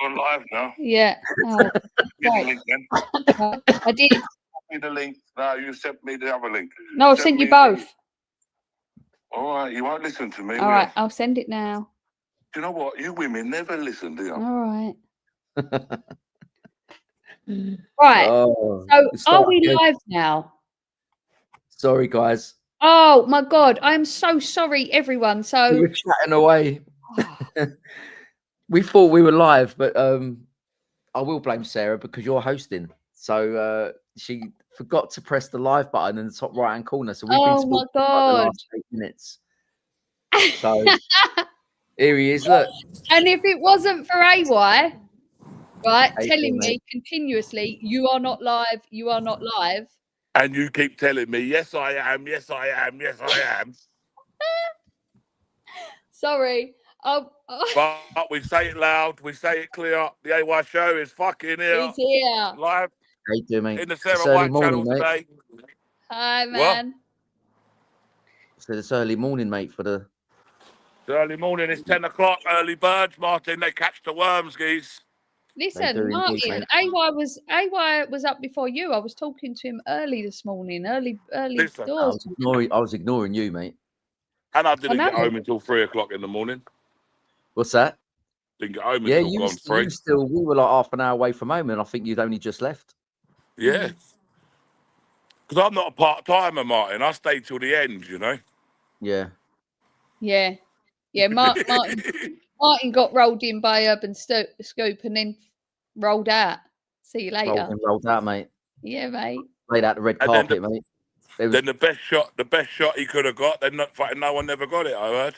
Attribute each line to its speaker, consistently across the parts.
Speaker 1: gone live now.
Speaker 2: Yeah. Oh,
Speaker 1: Give
Speaker 2: right.
Speaker 1: the link then.
Speaker 2: I did.
Speaker 1: Give me the link. No, you sent me the other link.
Speaker 2: No, I'll send you both.
Speaker 1: All right, you won't listen to me.
Speaker 2: All right, I'll send it now.
Speaker 1: Do you know what? You women never listen, do you?
Speaker 2: All right. Right. So, are we live now?
Speaker 3: Sorry, guys.
Speaker 2: Oh my God, I'm so sorry, everyone. So
Speaker 3: we were chatting away. We thought we were live, but I will blame Sarah because you're hosting. So she forgot to press the live button in the top right hand corner. So we've been talking
Speaker 2: my God.
Speaker 3: for the last 8 minutes. So here he is. Look.
Speaker 2: And if it wasn't for AY, right, telling me
Speaker 3: mate.
Speaker 2: continuously, you are not live, you are not live.
Speaker 1: And you keep telling me, yes, I am, yes, I am, yes, I am.
Speaker 2: Sorry.
Speaker 1: But we say it loud, we say it clear. The AY show is fucking here.
Speaker 2: He's here.
Speaker 1: Live.
Speaker 3: How you doing, mate?
Speaker 1: In the Sarah White channel today.
Speaker 2: Hi, man.
Speaker 3: So it's early morning, mate, for the...
Speaker 1: It's early morning, it's 10 o'clock, early birds, Martin, they catch the worms, geese.
Speaker 2: Listen, Martin, AY was up before you. I was talking to him early this morning, early
Speaker 1: Listen,
Speaker 2: doors.
Speaker 3: I was ignoring you, mate.
Speaker 1: And I didn't get home until 3 o'clock in the morning.
Speaker 3: What's that?
Speaker 1: Didn't get home until gone 3.
Speaker 3: We were like half an hour away from home, and I think you'd only just left.
Speaker 1: Yeah. Because I'm not a part-timer, Martin. I stayed till the end, you know.
Speaker 3: Yeah.
Speaker 2: Yeah. Yeah, Martin got rolled in by Urban Scoop and then rolled out. See you later.
Speaker 3: Rolled out, mate.
Speaker 2: Yeah, mate.
Speaker 3: Laid out the red carpet, mate.
Speaker 1: Then the best shot he could have got, then no one never got it, I heard.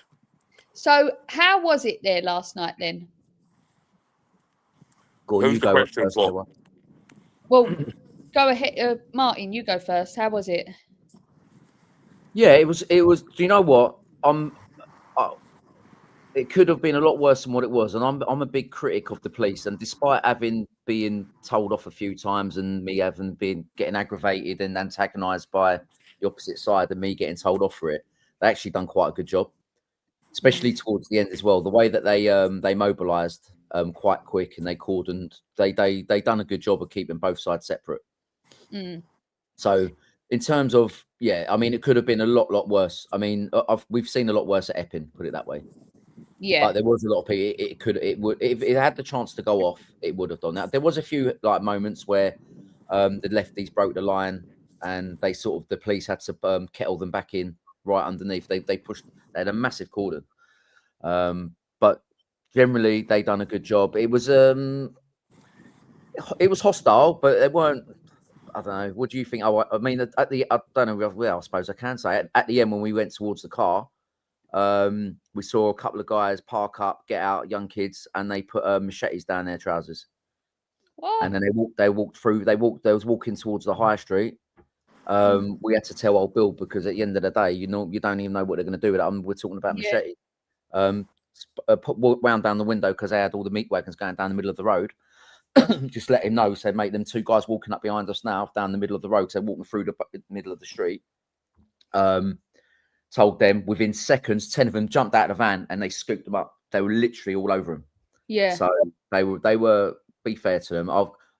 Speaker 2: So how was it there last night then?
Speaker 1: Who's the question for?
Speaker 2: Well, go ahead, Martin, you go first. How was it?
Speaker 3: Yeah, it was. Do you know what? It could have been a lot worse than what it was, and I'm a big critic of the police. And despite being told off a few times, and me having been getting aggravated and antagonised by the opposite side, and me getting told off for it, they actually done quite a good job, especially towards the end as well. The way that they mobilised quite quick and they cordoned, they done a good job of keeping both sides separate. So in terms of, yeah, I mean, it could have been a lot worse. I mean, we've seen a lot worse at Epping, put it that way.
Speaker 2: Yeah,
Speaker 3: but there was a lot of people. If it had the chance to go off, it would have done that. There was a few like moments where the lefties broke the line, and the police had to kettle them back in right underneath. They pushed. They had a massive cordon, but generally they done a good job. It was hostile, but they weren't. I don't know. What do you think? I mean, I don't know. Well, I suppose I can say at the end when we went towards the car. We saw a couple of guys park up, get out, young kids, and they put machetes down their trousers.
Speaker 2: What?
Speaker 3: And then they walked through. They was walking towards the high street. We had to tell old Bill because at the end of the day, you don't even know what they're going to do with it. We're talking about machete. Wound down the window because they had all the meat wagons going down the middle of the road. Just let him know. Said, mate, them 2 guys walking up behind us now down the middle of the road. So walking through the middle of the street. Told them within seconds, 10 of them jumped out of the van and they scooped them up. They were literally all over him.
Speaker 2: Yeah.
Speaker 3: So they were. Be fair to them.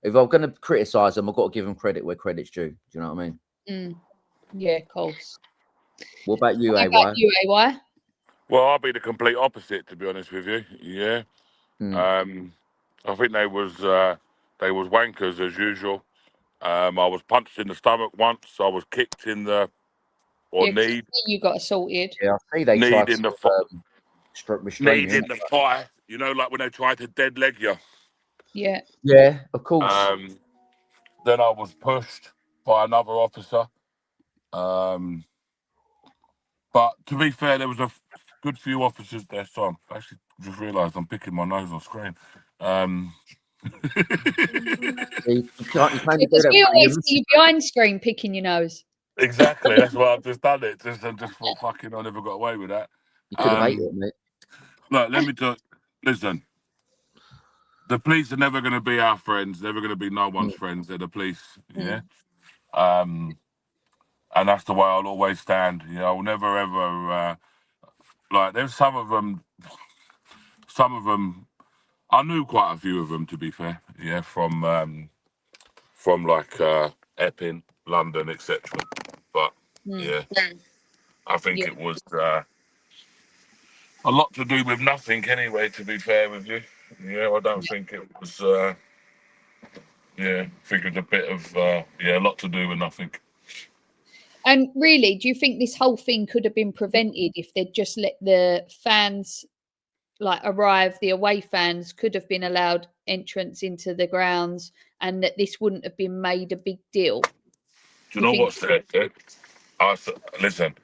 Speaker 3: If I'm going to criticise them, I've got to give them credit where credit's due. Do you know what I mean?
Speaker 2: Yeah, of course.
Speaker 3: What about you, AY?
Speaker 1: Well, I'll be the complete opposite, to be honest with you. Yeah. I think they was wankers as usual. I was punched in the stomach once. I was kicked in the knee.
Speaker 2: You got assaulted.
Speaker 3: Yeah, I see they tried
Speaker 1: in the
Speaker 3: restrain
Speaker 1: in the thigh. You know, like when they tried to dead leg you.
Speaker 2: Yeah.
Speaker 3: Yeah, of course.
Speaker 1: Then I was pushed by another officer. But to be fair, there was a good few officers there. So I actually just realised I'm picking my nose on screen.
Speaker 3: You can't
Speaker 2: because we always see you behind screen picking your nose.
Speaker 1: Exactly. That's why I've just done it. Just thought, fucking, I never got away with that.
Speaker 3: You could have ate it, mate.
Speaker 1: Look, let me listen. The police are never going to be our friends. Never going to be no one's friends. They're the police. Yeah. And that's the way I'll always stand. You know, I'll never ever like. There's some of them I knew quite a few of them, to be fair. Yeah, from like Epping, London, etc. But yeah, I think
Speaker 2: Yeah.
Speaker 1: it was a lot to do with nothing anyway. To be fair with you, yeah, I don't think it was. Yeah, I think it's a bit of a lot to do with nothing.
Speaker 2: And really, do you think this whole thing could have been prevented if they'd just let the fans like arrive? The away fans could have been allowed entrance into the grounds, and that this wouldn't have been made a big deal.
Speaker 1: Do you know what's there? Listen,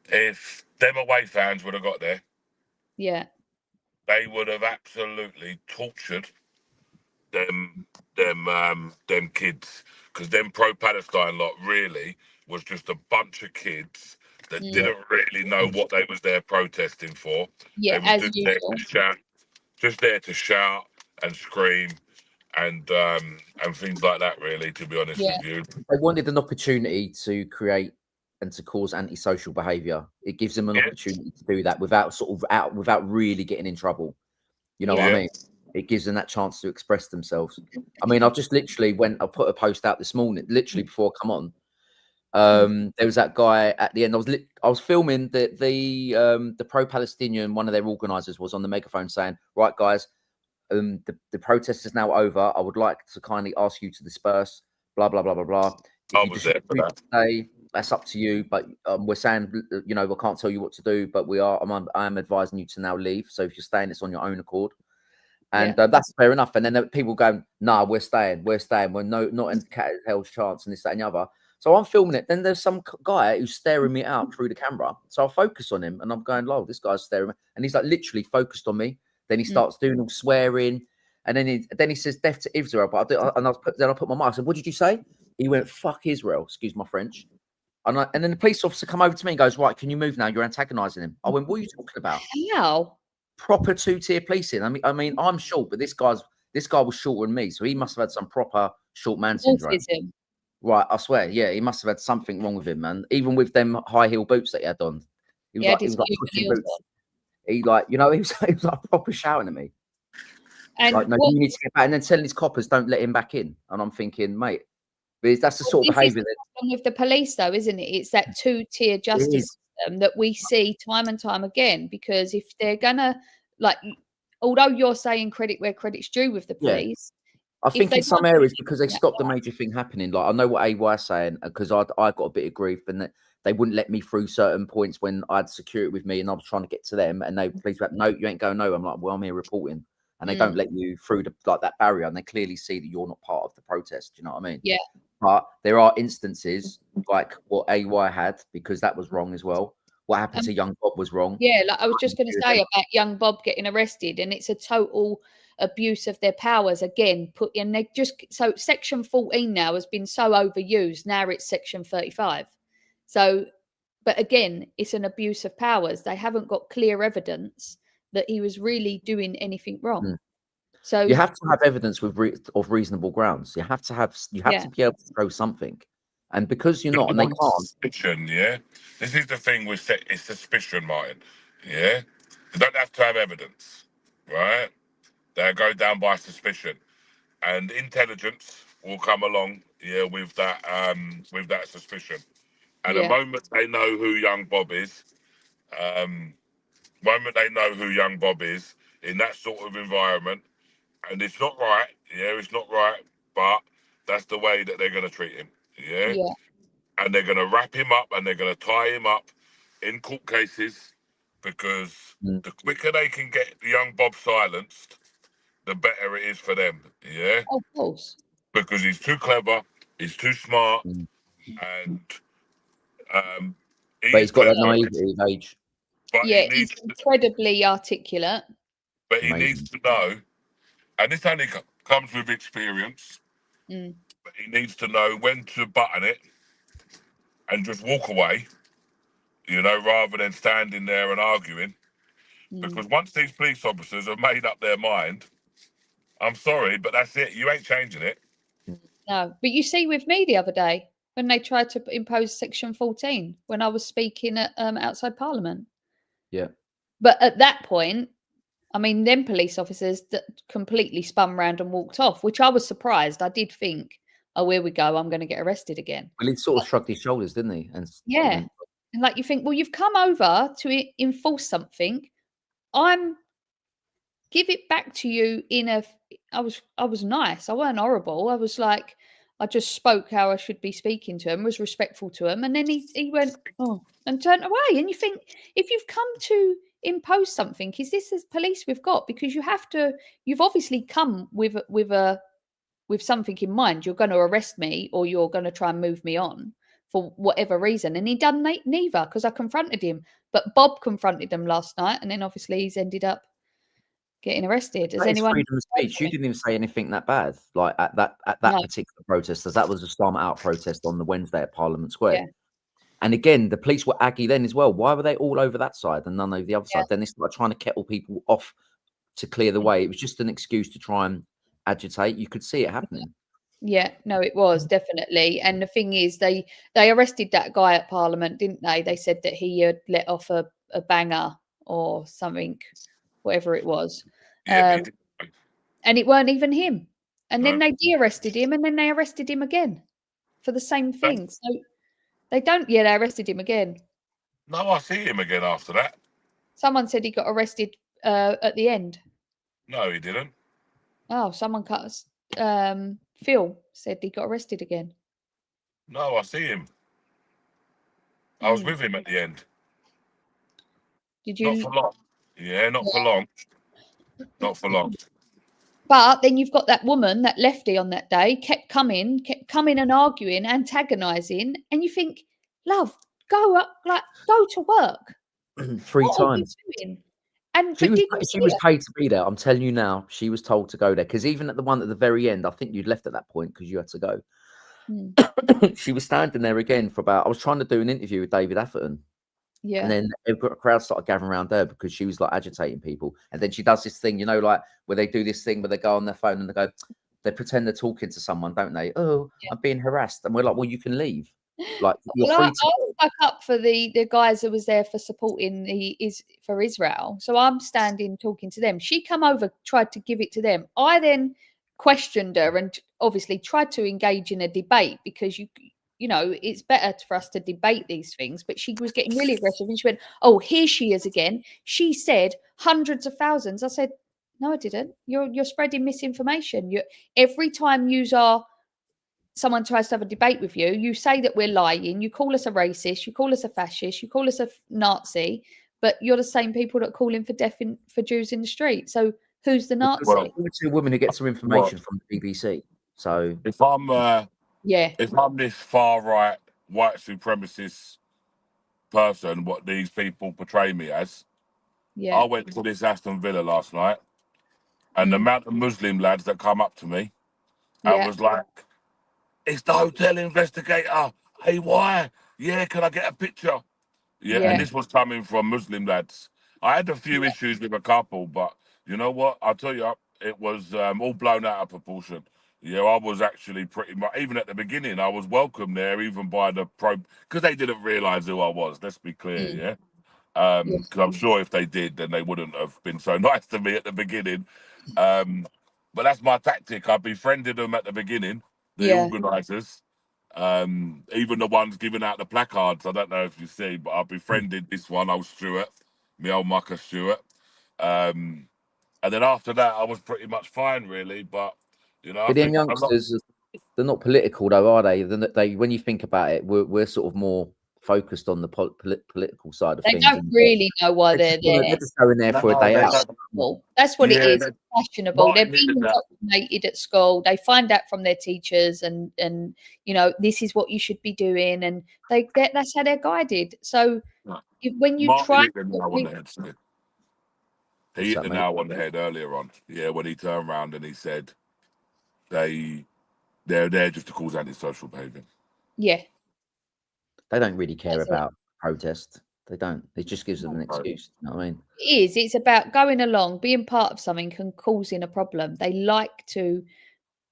Speaker 1: if them away fans would have got there,
Speaker 2: Yeah.
Speaker 1: they would have absolutely tortured them kids, because them pro-Palestine lot really was just a bunch of kids that didn't really know what they was there protesting for.
Speaker 2: Yeah,
Speaker 1: They was
Speaker 2: as usual.
Speaker 1: just there to shout and scream and things like that. Really, to be honest with you,
Speaker 3: They wanted an opportunity to create and to cause antisocial behaviour. It gives them an opportunity to do that without without really getting in trouble. You know what I mean? It gives them that chance to express themselves. I mean, I just literally I put a post out this morning, literally before I come on. There was that guy at the end. I was filming the pro-Palestinian, one of their organisers was on the megaphone saying, "Right, guys, the protest is now over. I would like to kindly ask you to disperse. Blah blah blah blah blah. If you decide to stay, that's up to you. But we're saying, you know, we can't tell you what to do. But I am advising you to now leave. So if you're staying, it's on your own accord." And that's fair enough. And then people go, "Nah, we're staying. We're not in hell's chance," and this, that, and the other. So I'm filming it. Then there's some guy who's staring me out through the camera. So I focus on him, and I'm going, "Lol, this guy's staring," and he's like literally focused on me. Then he starts doing all swearing, and then he says "death to Israel." But I put my mic. I said, "What did you say?" He went, "Fuck Israel." Excuse my French. And then the police officer come over to me and goes, "Right, can you move now? You're antagonising him." I went, "What are you talking about?"
Speaker 2: How?
Speaker 3: Proper 2-tier policing. I mean, I'm short, but this guy was shorter than me, so he must have had some proper short man syndrome.
Speaker 2: Autism.
Speaker 3: Right, I swear, yeah, he must have had something wrong with him, man. Even with them high heel boots that he had on, he was like pushing boots. He like, you know, he was like proper shouting at me.
Speaker 2: And
Speaker 3: like, no, you need to get back, and then telling his coppers don't let him back in. And I'm thinking, mate, that's the sort of behaviour
Speaker 2: with the police, though, isn't it? It's that 2-tier justice system that we see time and time again. Because if they're gonna, like, although you're saying credit where credit's due with the police,
Speaker 3: I think in some areas, because they stopped the major thing happening. Like, I know what AY is saying, because I got a bit of grief, and that they wouldn't let me through certain points when I had security with me, and I was trying to get to them, and they police were like, "No, you ain't going no." I'm like, "Well, I'm here reporting," and they don't let you through that barrier, and they clearly see that you're not part of the protest. Do you know what I mean?
Speaker 2: Yeah.
Speaker 3: But there are instances like what AY had, because that was wrong as well. What happened to Young Bob was wrong.
Speaker 2: Yeah, like I was just going to say about Young Bob getting arrested, and it's a total abuse of their powers again. Put in, they just so Section 14 now has been so overused. Now it's Section 35. So, but again, it's an abuse of powers. They haven't got clear evidence that he was really doing anything wrong. So
Speaker 3: you have to have evidence of reasonable grounds. You have to be able to show something, and because you're not, and they can't.
Speaker 1: Suspicion, yeah. This is the thing with it's suspicion, Martin. Yeah, they don't have to have evidence, right? They go down by suspicion, and intelligence will come along, yeah, with that suspicion. And the moment they know who Young Bob is, in that sort of environment, and it's not right, it's not right, but that's the way that they're going to treat him, yeah? And they're going to wrap him up, and they're going to tie him up in court cases, because the quicker they can get Young Bob silenced, the better it is for them, yeah?
Speaker 2: Of course.
Speaker 1: Because he's too clever, he's too smart, and
Speaker 3: but he's got that naivety of age.
Speaker 1: But
Speaker 2: he's incredibly articulate.
Speaker 1: But he needs to know, and this only comes with experience, but he needs to know when to button it and just walk away, rather than standing there and arguing. Because once these police officers have made up their mind, I'm sorry, but that's it. You ain't changing it.
Speaker 2: No, but you see with me the other day, when they tried to impose Section 14, when I was speaking at outside Parliament.
Speaker 3: Yeah.
Speaker 2: But at that point, I mean, them police officers that completely spun round and walked off, which I was surprised. I did think, oh, here we go, I'm going to get arrested again.
Speaker 3: Well, he sort of shrugged his shoulders, didn't he? And
Speaker 2: yeah. And like you think, well, you've come over to enforce something. Give it back to you I was nice. I weren't horrible. I was like, I just spoke how I should be speaking to him, was respectful to him. And then he went, oh, and turned away. And you think, if you've come to impose something, is this the police we've got? Because you've obviously come with something in mind. You're going to arrest me, or you're going to try and move me on for whatever reason. And he done neither, because I confronted him. But Bob confronted him last night, and then obviously he's ended up getting arrested. Has anyone
Speaker 3: freedom of speech? You didn't even say anything that bad, like at that particular protest, as that was a Storm Out protest on the Wednesday at Parliament Square. Yeah. And again, the police were aggy then as well. Why were they all over that side and none over the other side? Then they started trying to kettle people off to clear the way. It was just an excuse to try and agitate. You could see it happening.
Speaker 2: Yeah, no, it was definitely. And the thing is, they arrested that guy at Parliament, didn't they? They said that he had let off a banger or something, whatever it was. And it weren't even him. And then they de-arrested him, and then they arrested him again for the same thing. So they arrested him again.
Speaker 1: No, I see him again after that.
Speaker 2: Someone said he got arrested at the end.
Speaker 1: No, he didn't.
Speaker 2: Oh, someone cut us. Phil said he got arrested again.
Speaker 1: No, I see him. I was with him at the end.
Speaker 2: Did you?
Speaker 1: Not for long. Yeah, not for long. Not for long.
Speaker 2: But then you've got that woman, that lefty on that day, kept coming and arguing, antagonising, and you think, love, go to work.
Speaker 3: 3 times.
Speaker 2: And
Speaker 3: she was paid to be there. I'm telling you now, she was told to go there, because even at the one at the very end, I think you'd left at that point because you had to go. She was standing there again for about. I was trying to do an interview with David Atherton. Yeah. And then a crowd started gathering around her because she was like agitating people. And then she does this thing, like where they do this thing where they go on their phone and they pretend they're talking to someone, don't they? Oh, I'm being harassed. And we're like, well, you can leave. Like, you're free to.
Speaker 2: I stuck up for the guys that was there for supporting for Israel. So I'm standing talking to them. She come over, tried to give it to them. I then questioned her and obviously tried to engage in a debate, because it's better for us to debate these things. But she was getting really aggressive, and she went, oh, here she is again. She said hundreds of thousands. I said, no, I didn't. You're spreading misinformation. Every time someone tries to have a debate with you, you say that we're lying. You call us a racist. You call us a fascist. You call us a Nazi. But you're the same people that call in for death for Jews in the street. So who's the Nazi?
Speaker 3: Well, two women who get some information from the BBC. So
Speaker 1: if I'm this far right white supremacist person, what these people portray me as, I went to this Aston Villa last night, and the amount of Muslim lads that come up to me, I was like, it's the hotel investigator. Hey, why? Yeah, can I get a picture? Yeah, and this was coming from Muslim lads. I had a few issues with a couple, but you know what? I'll tell you, it was all blown out of proportion. Yeah, I was actually pretty much, even at the beginning, I was welcomed there, even by the because they didn't realise who I was. Let's be clear, because I'm sure if they did, then they wouldn't have been so nice to me at the beginning. But that's my tactic. I befriended them at the beginning, the organisers, even the ones giving out the placards. I don't know if you see, but I befriended this one, old Stuart, my old mucker Stuart. And then after that, I was pretty much fine, really. But
Speaker 3: but them youngsters, they're not political, though, are they? They, when you think about it, we're sort of more focused on the political side of things.
Speaker 2: They don't really know why they're there.
Speaker 3: They're just going there for a day out.
Speaker 2: That's what it is. It's fashionable. They're being indoctrinated at school. They find out from their teachers, and this is what you should be doing, and that's how they're guided. So when you try,
Speaker 1: he hit the nail on the head earlier on. Yeah, when he turned around and he said they're there just to cause antisocial behaviour.
Speaker 2: Yeah.
Speaker 3: They don't really care about protest. They don't. It just gives them an excuse. You know what I mean?
Speaker 2: It is. It's about going along, being part of something and causing a problem. They like to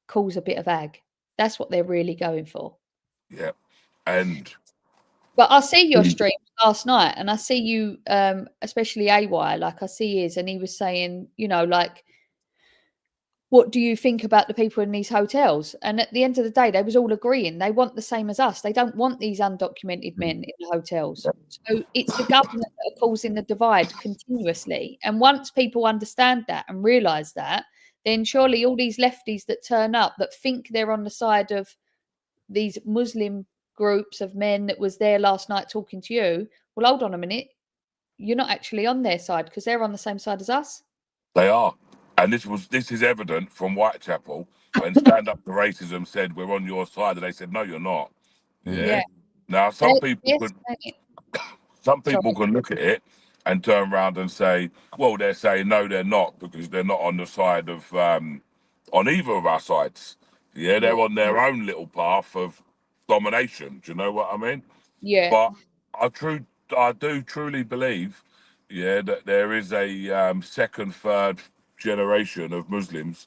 Speaker 2: cause a bit of ag. That's what they're really going for.
Speaker 1: Yeah.
Speaker 2: But I see your streams last night, and I see you, especially AY, like I see his, and he was saying, you know, like, what do you think about the people in these hotels? And at the end of the day, they was all agreeing they want the same as us. They don't want these undocumented men in the hotels. So it's the government that are causing the divide continuously. And once people understand that and realise that, then surely all these lefties that turn up that think they're on the side of these Muslim groups of men that was there last night talking to you, well, hold on a minute. You're not actually on their side because they're on the same side as us.
Speaker 1: They are. And this is evident from Whitechapel when Stand Up to Racism said we're on your side, and they said no, you're not. Yeah. Now some people can look at it and turn around and say, well, they're saying no, they're not, because they're not on the side of on either of our sides. Yeah, they're on their own little path of domination. Do you know what I mean?
Speaker 2: Yeah.
Speaker 1: But I do truly believe, that there is a second, third generation of Muslims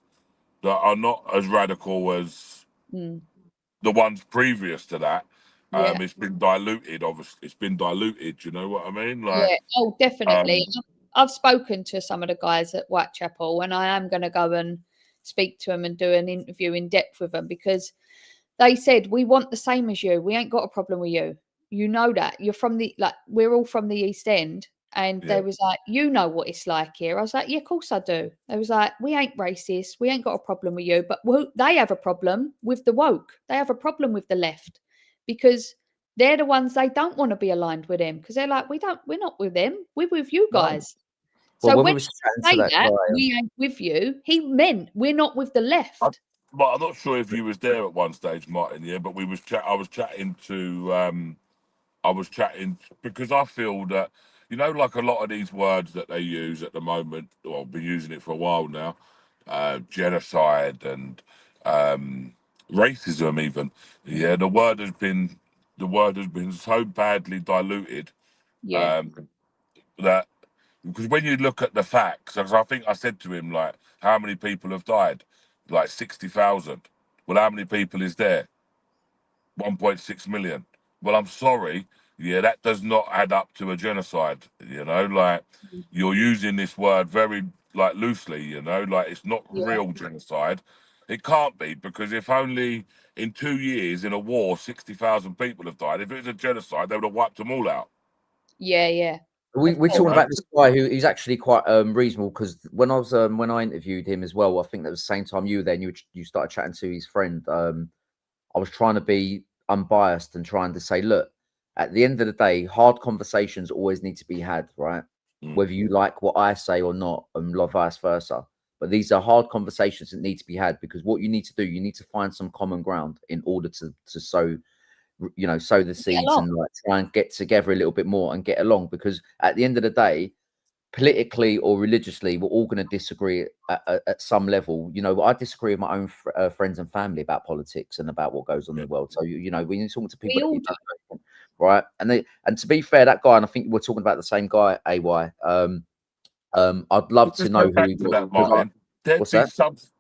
Speaker 1: that are not as radical as the ones previous to that. It's been diluted, obviously. It's been diluted. Do you know what I mean? Like,
Speaker 2: yeah. Oh, definitely. I've spoken to some of the guys at Whitechapel, and I am going to go and speak to them and do an interview in depth with them, because they said, we want the same as you. We ain't got a problem with you. You know that. You're from we're all from the East End. And they was like, you know what it's like here. I was like, yeah, of course I do. They was like, we ain't racist. We ain't got a problem with you. But they have a problem with the woke. They have a problem with the left, because they're the ones, they don't want to be aligned with them, because they're like, we're not with them. We're with you guys.
Speaker 3: Well,
Speaker 2: so
Speaker 3: when
Speaker 2: when
Speaker 3: we was
Speaker 2: you say that, we ain't with you, he meant we're not with the left.
Speaker 1: But I'm not sure if you was there at one stage, Martin. Yeah, but I was chatting because I feel that, like a lot of these words that they use at the moment, or I've been using it for a while now, genocide and racism, even. Yeah, the word has been so badly diluted. That, because when you look at the facts, because I think I said to him, like, how many people have died? Like 60,000. Well, how many people is there? 1.6 million. Well, I'm sorry. Yeah, that does not add up to a genocide. Like, you're using this word very, like, loosely, like it's not real genocide. It can't be, because if only in 2 years in a war 60,000 people have died, if it was a genocide, they would have wiped them all out.
Speaker 2: Yeah.
Speaker 3: We're talking about this guy who's actually quite reasonable, because when I interviewed him as well, I think that was the same time you were there, and you started chatting to his friend. I was trying to be unbiased and trying to say, look, at the end of the day, hard conversations always need to be had, right? Whether you like what I say or not, and vice versa. But these are hard conversations that need to be had, because what you need to do, you need to find some common ground in order to sow the seeds and like try and get together a little bit more and get along. Because at the end of the day, politically or religiously, we're all going to disagree at some level. I disagree with my own friends and family about politics and about what goes on in the world. So when you're talking to people, right? And to be fair, that guy, and I think we're talking about the same guy, AY. I'd love to know who he was.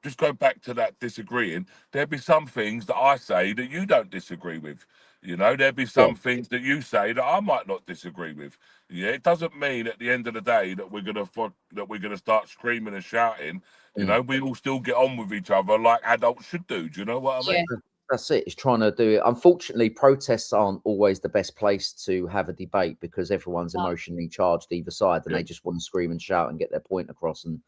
Speaker 1: Just go back to that disagreeing. There'd be some things that I say that you don't disagree with. There'd be some things that you say that I might not disagree with. Yeah, it doesn't mean at the end of the day that we're gonna start screaming and shouting. We all still get on with each other like adults should do. Do you know what I mean?
Speaker 3: That's it. It's trying to do it. Unfortunately, protests aren't always the best place to have a debate, because everyone's emotionally charged either side, and they just want to scream and shout and get their point across. And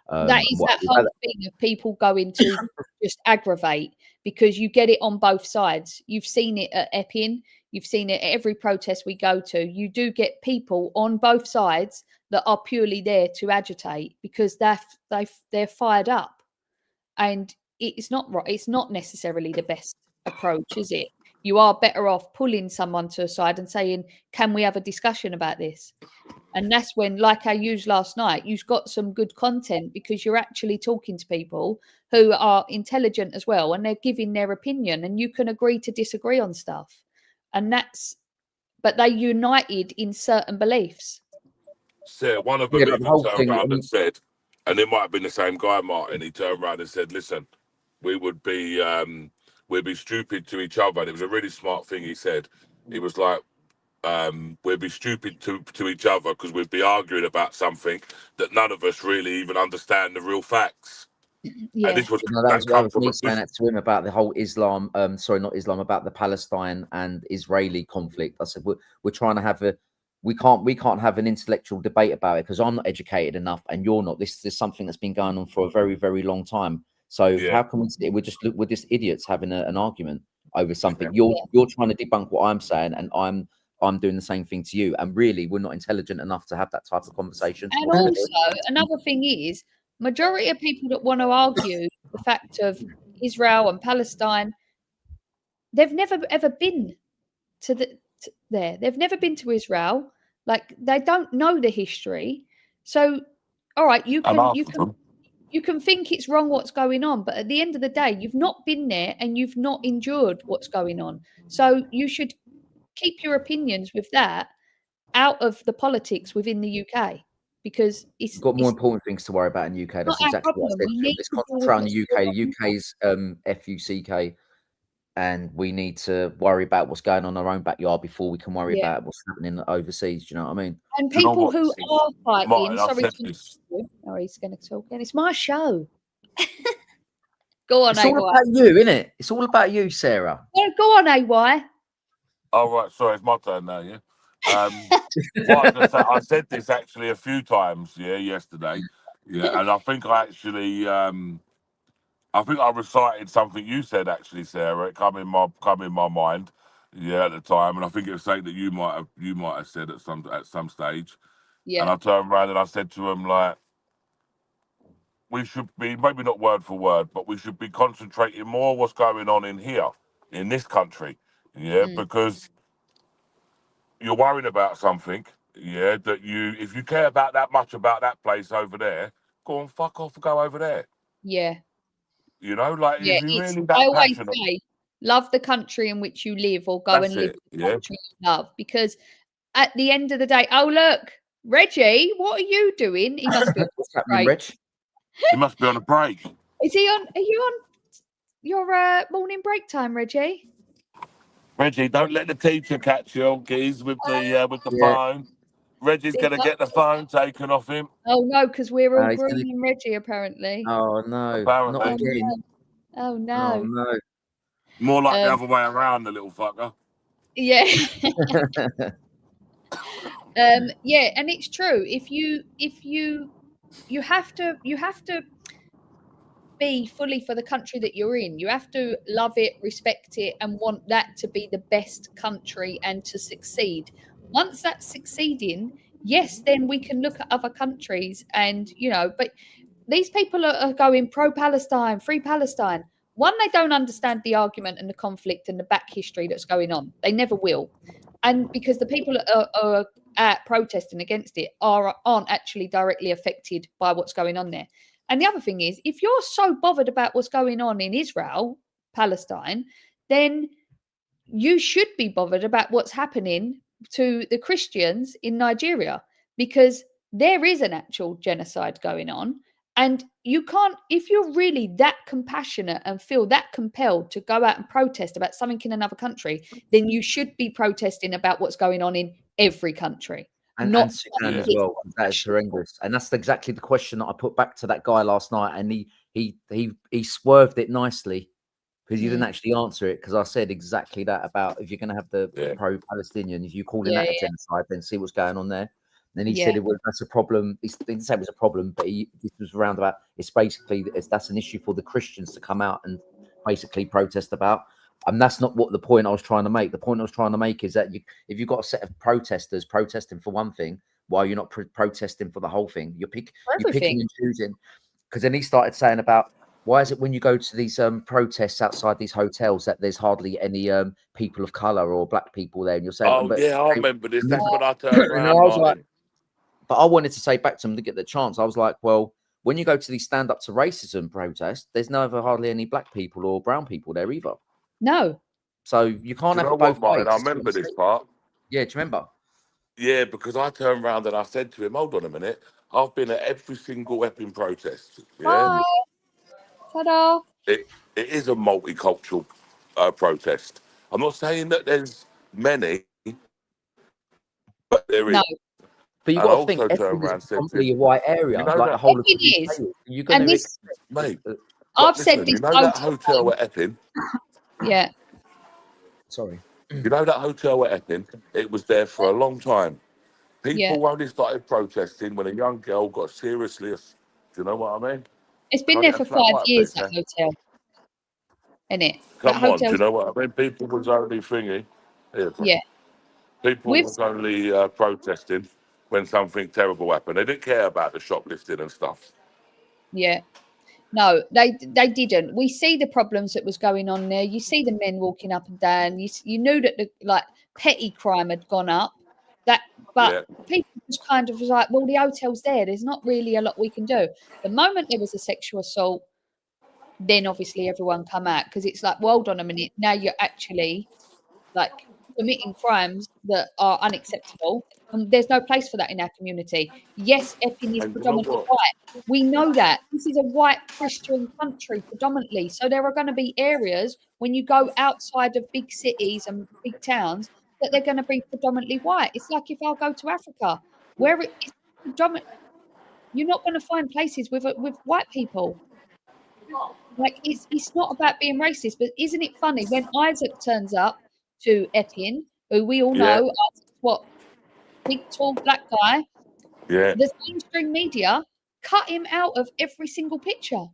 Speaker 2: that is that whole thing of people going to just aggravate, because you get it on both sides. You've seen it at Epping. You've seen it at every protest we go to. You do get people on both sides that are purely there to agitate, because they're fired up, and it's not right. It's not necessarily the best approach, is it? You are better off pulling someone to a side and saying, can we have a discussion about this? And that's when, like I used last night, you've got some good content, because you're actually talking to people who are intelligent as well, and they're giving their opinion, and you can agree to disagree on stuff. And but they united in certain beliefs.
Speaker 1: So one of them even turned around and said, and it might have been the same guy, Martin, he turned around and said, listen, we'd be stupid to each other. And it was a really smart thing he said. He was like, we'd be stupid to each other because we'd be arguing about something that none of us really even understand the real facts.
Speaker 2: Yeah.
Speaker 1: And this was
Speaker 3: that was me saying that to him about the whole Islam. Sorry, not Islam, about the Palestine and Israeli conflict. I said we're trying to have we can't have an intellectual debate about it because I'm not educated enough and you're not. This is something that's been going on for a very, very long time. So how can we're just idiots having an argument over something? You're trying to debunk what I'm saying, and I'm doing the same thing to you. And really, we're not intelligent enough to have that type of conversation.
Speaker 2: And also, another thing is, majority of people that want to argue the fact of Israel and Palestine, they've never ever been there. They've never been to Israel. Like, they don't know the history. So, all right, you can think it's wrong what's going on, but at the end of the day, you've not been there and you've not endured what's going on. So you should keep your opinions with that out of the politics within the UK, because it's
Speaker 3: got more important things to worry about in the UK. That's exactly what I said. Let's concentrate on the UK. The UK's FUCK, and we need to worry about what's going on in our own backyard before we can worry about what's happening overseas. Do you know what I mean?
Speaker 2: And people who are fighting, sorry, he's going to talk again. It's my show. Go on,
Speaker 3: it's all about you, isn't it? It's all about you, Sarah.
Speaker 2: Yeah, go on, AY.
Speaker 1: Oh, right. Sorry, it's my turn now, yeah? What I said this actually a few times, yesterday. Yeah, and I think I actually... I think I recited something you said, actually, Sarah. It come in my mind, at the time, and I think it was something that you might have said at some stage. Yeah. And I turned around and I said to him, like, we should be, maybe not word for word, but we should be concentrating more on what's going on in here, in this country, because you're worried about something, that if you care about that much about that place over there, go and fuck off and go over there.
Speaker 2: Yeah.
Speaker 1: You know, like, if you really that
Speaker 2: I always
Speaker 1: passionate,
Speaker 2: say, love the country in which you live, or go and live in the country you love. Because at the end of the day, oh look, Reggie, what are you doing? He must be on
Speaker 3: What's happening, Reg?
Speaker 1: He must be on a break.
Speaker 2: Is he on? Are you on your morning break time, Reggie?
Speaker 1: Reggie, don't let the teacher catch you, geez, with the phone. Reggie's going to get the phone taken off him.
Speaker 2: Oh, no, because we're all grooming Reggie, apparently.
Speaker 3: Oh, no.
Speaker 1: Apparently.
Speaker 3: Not again.
Speaker 2: Oh, no.
Speaker 3: Oh, no.
Speaker 1: More like the other way around, the little fucker.
Speaker 2: Yeah. Yeah, and it's true. If you have to be fully for the country that you're in. You have to love it, respect it, and want that to be the best country and to succeed. Once that's succeeding, yes, then we can look at other countries and, but these people are going pro-Palestine, free Palestine. One, they don't understand the argument and the conflict and the back history that's going on. They never will. And because the people are protesting against it aren't actually directly affected by what's going on there. And the other thing is, if you're so bothered about what's going on in Israel, Palestine, then you should be bothered about what's happening to the Christians in Nigeria, because there is an actual genocide going on. And you can't, if you're really that compassionate and feel that compelled to go out and protest about something in another country, then you should be protesting about what's going on in every country.
Speaker 3: And Sudan as well. That is horrendous. And that's exactly the question that I put back to that guy last night. And he swerved it nicely, because he didn't actually answer it, because I said exactly that about if you're going to have the pro-Palestinian, if you call that a genocide, then see what's going on there. Then he said that's a problem. He didn't say it was a problem, but this was around about, it's basically, that's an issue for the Christians to come out and basically protest about. And that's not what the point I was trying to make. The point I was trying to make is that if you've got a set of protesters protesting for one thing, why you're not protesting for the whole thing? You're picking and choosing. Because then he started saying about, why is it when you go to these protests outside these hotels that there's hardly any people of color or black people there? And you're saying,
Speaker 1: I remember this. That's what I turned around. I was
Speaker 3: like, but I wanted to say back to him to get the chance. I was like, well, when you go to these stand up to racism protests, there's never hardly any black people or brown people there either.
Speaker 2: No.
Speaker 3: So you can't have both ways.
Speaker 1: I remember this part.
Speaker 3: Yeah, do you remember?
Speaker 1: Yeah, because I turned around and I said to him, hold on a minute. I've been at every single Epping protest. Yeah.
Speaker 2: Hi. Ta-da.
Speaker 1: It is a multicultural protest. I'm not saying that there's many, But there is.
Speaker 2: No.
Speaker 3: But you've
Speaker 1: And I
Speaker 3: got to think,
Speaker 1: also turned
Speaker 3: Epping is
Speaker 1: around and said to
Speaker 3: probably a
Speaker 1: him,
Speaker 3: white area,
Speaker 1: you know
Speaker 3: like
Speaker 1: that
Speaker 3: the whole of the
Speaker 2: Epping
Speaker 3: UK.
Speaker 2: is,
Speaker 3: You're going
Speaker 2: and
Speaker 3: to
Speaker 2: this,
Speaker 1: mate,
Speaker 2: I've
Speaker 1: but
Speaker 2: said
Speaker 1: listen,
Speaker 2: this
Speaker 1: you know that
Speaker 2: hotel
Speaker 1: hotel
Speaker 2: name.
Speaker 1: at Epping?
Speaker 2: Yeah,
Speaker 3: sorry.
Speaker 1: You know that hotel at Epping? It was there for a long time.
Speaker 2: yeah.
Speaker 1: People only started protesting when a young girl got seriously. Do you know what I mean?
Speaker 2: It's been
Speaker 1: Can I
Speaker 2: there
Speaker 1: get
Speaker 2: for
Speaker 1: a flat
Speaker 2: 5
Speaker 1: white,
Speaker 2: years,
Speaker 1: please?
Speaker 2: that
Speaker 1: Yeah?
Speaker 2: hotel, isn't it? That
Speaker 1: Come on, do you
Speaker 2: hotel's,
Speaker 1: know what I mean? People was only thingy. Here, bro.
Speaker 2: yeah.
Speaker 1: People
Speaker 2: We've,
Speaker 1: was only protesting when something terrible happened. They didn't care about the shoplifting and stuff.
Speaker 2: yeah. No, they didn't. We see the problems that was going on there. You see the men walking up and down. You knew that the like petty crime had gone up. But
Speaker 1: Yeah.
Speaker 2: people just kind of was like, well, the hotel's there. There's not really a lot we can do. The moment there was a sexual assault, then obviously everyone come out because it's like, well, hold on a minute. Now you're actually like committing crimes that are unacceptable. And there's no place for that in our community. Yes, Epping is
Speaker 1: And you know
Speaker 2: predominantly
Speaker 1: what?
Speaker 2: white. We know that. This is a white Christian country predominantly. So there are going to be areas when you go outside of big cities and big towns that they're going to be predominantly white. It's like if I go to Africa, where it's predominant, you're not going to find places with white people. Like it's not about being racist, but isn't it funny when Isaac turns up to Epping, who we all
Speaker 1: Yeah.
Speaker 2: know, Isaac's what, big tall black guy?
Speaker 1: Yeah.
Speaker 2: The mainstream media cut him out of every single picture.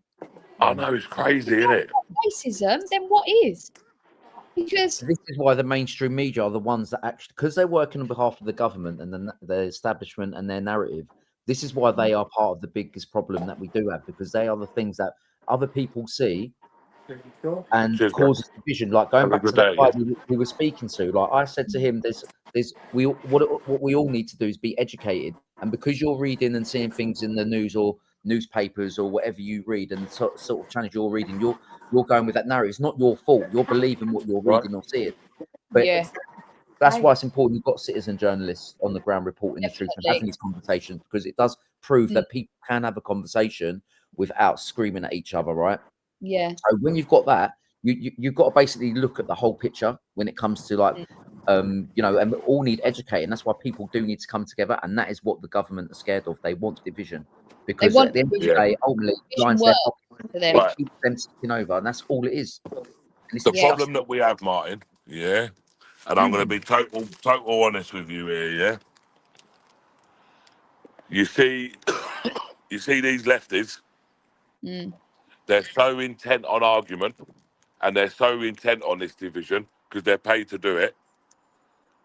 Speaker 1: I know, it's crazy,
Speaker 2: If
Speaker 1: isn't
Speaker 2: that's
Speaker 1: it?
Speaker 2: not racism, then what is? Because
Speaker 3: This is why the mainstream media are the ones that actually, because they're working on behalf of the government and the establishment and their narrative. This is why they are part of the biggest problem that we do have, because they are the things that other people see and
Speaker 1: Cheers, guys.
Speaker 3: causes division. Like going
Speaker 1: Have a
Speaker 3: back to
Speaker 1: good
Speaker 3: that
Speaker 1: day,
Speaker 3: guy
Speaker 1: yeah?
Speaker 3: we were speaking to, like I said to him, what we all need to do is be educated. And because you're reading and seeing things in the news or newspapers or whatever you read and sort of channels you're reading, you're going with that narrative. It's not your fault. You're believing what you're
Speaker 1: Right?
Speaker 3: reading or seeing. But
Speaker 2: yeah,
Speaker 3: that's why it's important you've got citizen journalists on the ground reporting the truth and
Speaker 2: definitely.
Speaker 3: having these conversations, because it does prove that people can have a conversation without screaming at each other, right?
Speaker 2: Yeah.
Speaker 3: So when you've got that, you've got to basically look at the whole picture when it comes to like, and we all need educating. That's why people do need to come together, and that is what the government are scared of. They want division, because
Speaker 2: want
Speaker 3: at the end of the
Speaker 2: division.
Speaker 3: day, ultimately,
Speaker 2: Division
Speaker 3: lines their
Speaker 2: works
Speaker 3: pocket,
Speaker 2: for them.
Speaker 3: it
Speaker 1: Right.
Speaker 3: keeps them ticking over, and that's all it is. And it's
Speaker 1: The
Speaker 2: Yeah.
Speaker 1: problem that we have, Martin, yeah, and I'm going to be total honest with you here, yeah. You see, you see these lefties,
Speaker 2: Mm.
Speaker 1: they're so intent on argument and they're so intent on this division because they're paid to do it,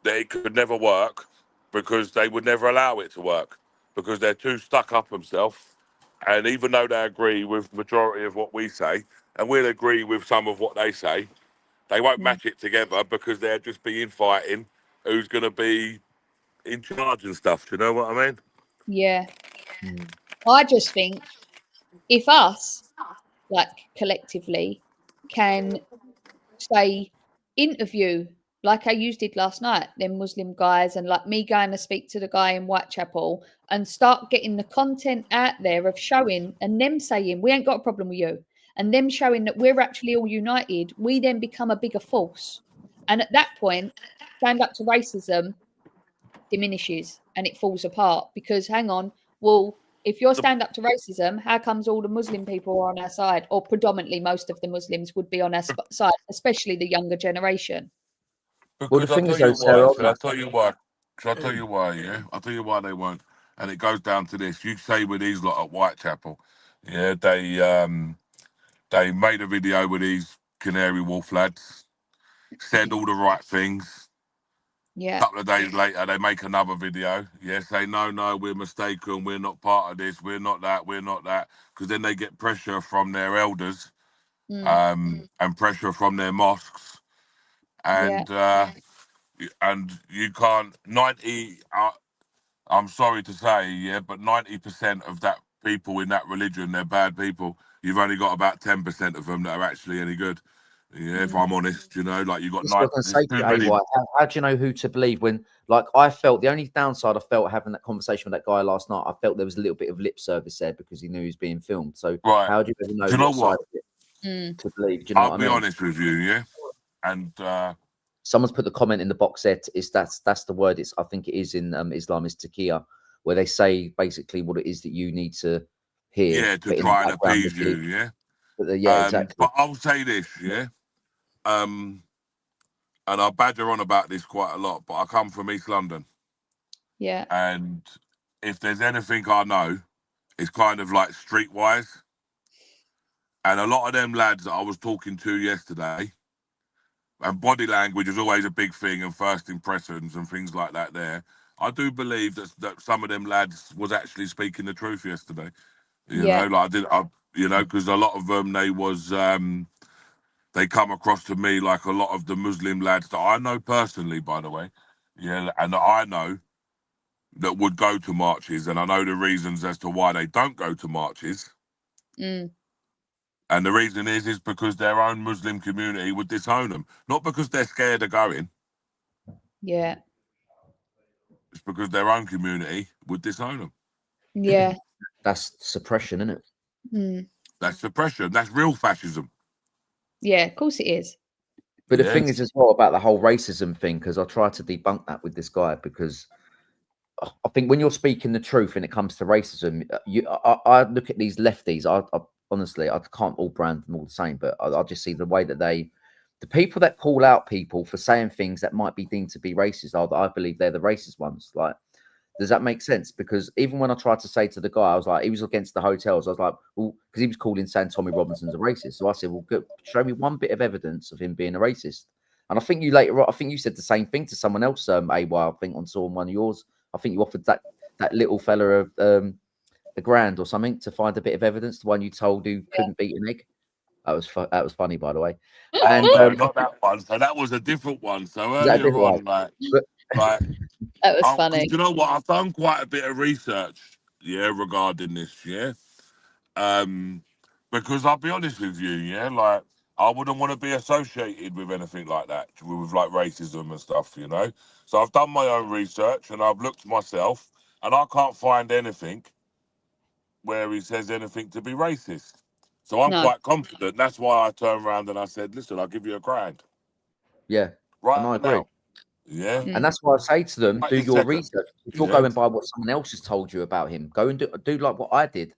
Speaker 1: that it could never work because they would never allow it to work because they're too stuck up themselves. And even though they agree with majority of what we say, and we'll agree with some of what they say, they won't match it together because they'll just be infighting who's going to be in charge and stuff. Do you know what I mean?
Speaker 2: Yeah. I just think if us, like collectively, can say interview like I used it last night, them Muslim guys, and like me going to speak to the guy in Whitechapel and start getting the content out there of showing and them saying we ain't got a problem with you, and them showing that we're actually all united, we then become a bigger force. And at that point, stand up to racism diminishes and it falls apart because hang on, well, if you're stand up to racism, how comes all the Muslim people are on our side, or predominantly most of the Muslims would be on our side, especially the younger generation?
Speaker 3: Well, the
Speaker 1: Because I'll
Speaker 3: thing
Speaker 1: tell
Speaker 3: is, though,
Speaker 1: you why.
Speaker 3: Sarah,
Speaker 1: Shall I tell you why? Shall I tell you why, yeah? I'll tell you why they won't. And it goes down to this. You say with these lot at Whitechapel, yeah, they made a video with these Canary Wolf lads, said all the right things.
Speaker 2: Yeah.
Speaker 1: A couple of days later, they make another video. Yeah, say, no, we're mistaken. We're not part of this. We're not that. We're not that. Because then they get pressure from their elders and pressure from their mosques.
Speaker 2: Yeah.
Speaker 1: And you can't, 90, I'm sorry to say, yeah, but 90% of that people in that religion, they're bad people. You've only got about 10% of them that are actually any good. Yeah, if I'm honest, like you got
Speaker 3: this wasn't
Speaker 1: there's
Speaker 3: safe
Speaker 1: too
Speaker 3: to
Speaker 1: many.
Speaker 3: how do you know who to believe when, like, I felt the only downside I felt having that conversation with that guy last night, I felt there was a little bit of lip service there because he knew he was being filmed. So
Speaker 1: Right.
Speaker 3: how do you ever know
Speaker 1: Do you know
Speaker 3: what side
Speaker 1: what?
Speaker 3: of it to believe? Do you know
Speaker 1: I'll
Speaker 3: what I
Speaker 1: be
Speaker 3: mean?
Speaker 1: honest with you, yeah? And
Speaker 3: someone's put the comment in the box there. That's the word. I think it is in Islam, is taqiyya, where they say basically what it is that you need to hear.
Speaker 1: Yeah, to try and appease you. Yeah.
Speaker 3: Yeah, exactly.
Speaker 1: But I'll say this, yeah. And I badger on about this quite a lot, but I come from East London.
Speaker 2: Yeah.
Speaker 1: And if there's anything I know, it's kind of like streetwise. And a lot of them lads that I was talking to yesterday, and body language is always a big thing, and first impressions and things like that there. I do believe that some of them lads was actually speaking the truth yesterday. You know, like because a lot of them, they come across to me like a lot of the Muslim lads that I know personally, by the way. Yeah, and that I know that would go to marches, and I know the reasons as to why they don't go to marches.
Speaker 2: Mm.
Speaker 1: And the reason is because their own Muslim community would disown them. Not because they're scared of going.
Speaker 2: Yeah.
Speaker 1: It's because their own community would disown them.
Speaker 2: Yeah.
Speaker 3: That's suppression, isn't it?
Speaker 2: Mm.
Speaker 1: That's suppression. That's real fascism.
Speaker 2: Yeah, of course it is.
Speaker 3: But the thing is as well about the whole racism thing, because I tried to debunk that with this guy, because I think when you're speaking the truth when it comes to racism, I look at these lefties. I honestly, I can't all brand them all the same, but I just see the way that the people that call out people for saying things that might be deemed to be racist, I believe they're the racist ones. Like, does that make sense? Because even when I tried to say to the guy, I was like, he was against the hotels. I was like, well, because he was calling saying Tommy Robinson's a racist. So I said, well, good, show me one bit of evidence of him being a racist. And I think you later, I think you said the same thing to someone else, AY, I think on one of yours. I think you offered that little fella $1,000 or something to find a bit of evidence. The one you told who couldn't beat an egg. That was funny, by the way. And
Speaker 1: no, not that one. So that was a different one. So earlier on, like
Speaker 2: that was funny.
Speaker 1: You know what? I've done quite a bit of research, regarding this, because I'll be honest with you, like I wouldn't want to be associated with anything like that, with like racism and stuff, So I've done my own research and I've looked myself, and I can't find anything where he says anything to be racist. So I'm quite confident. That's why I turned around and I said, "Listen, I'll give you $1,000."
Speaker 3: Yeah,
Speaker 1: right
Speaker 3: and I agree.
Speaker 1: now. Yeah,
Speaker 3: and that's why I say to them, do your research. If you're going by what someone else has told you about him, go and do like what I did.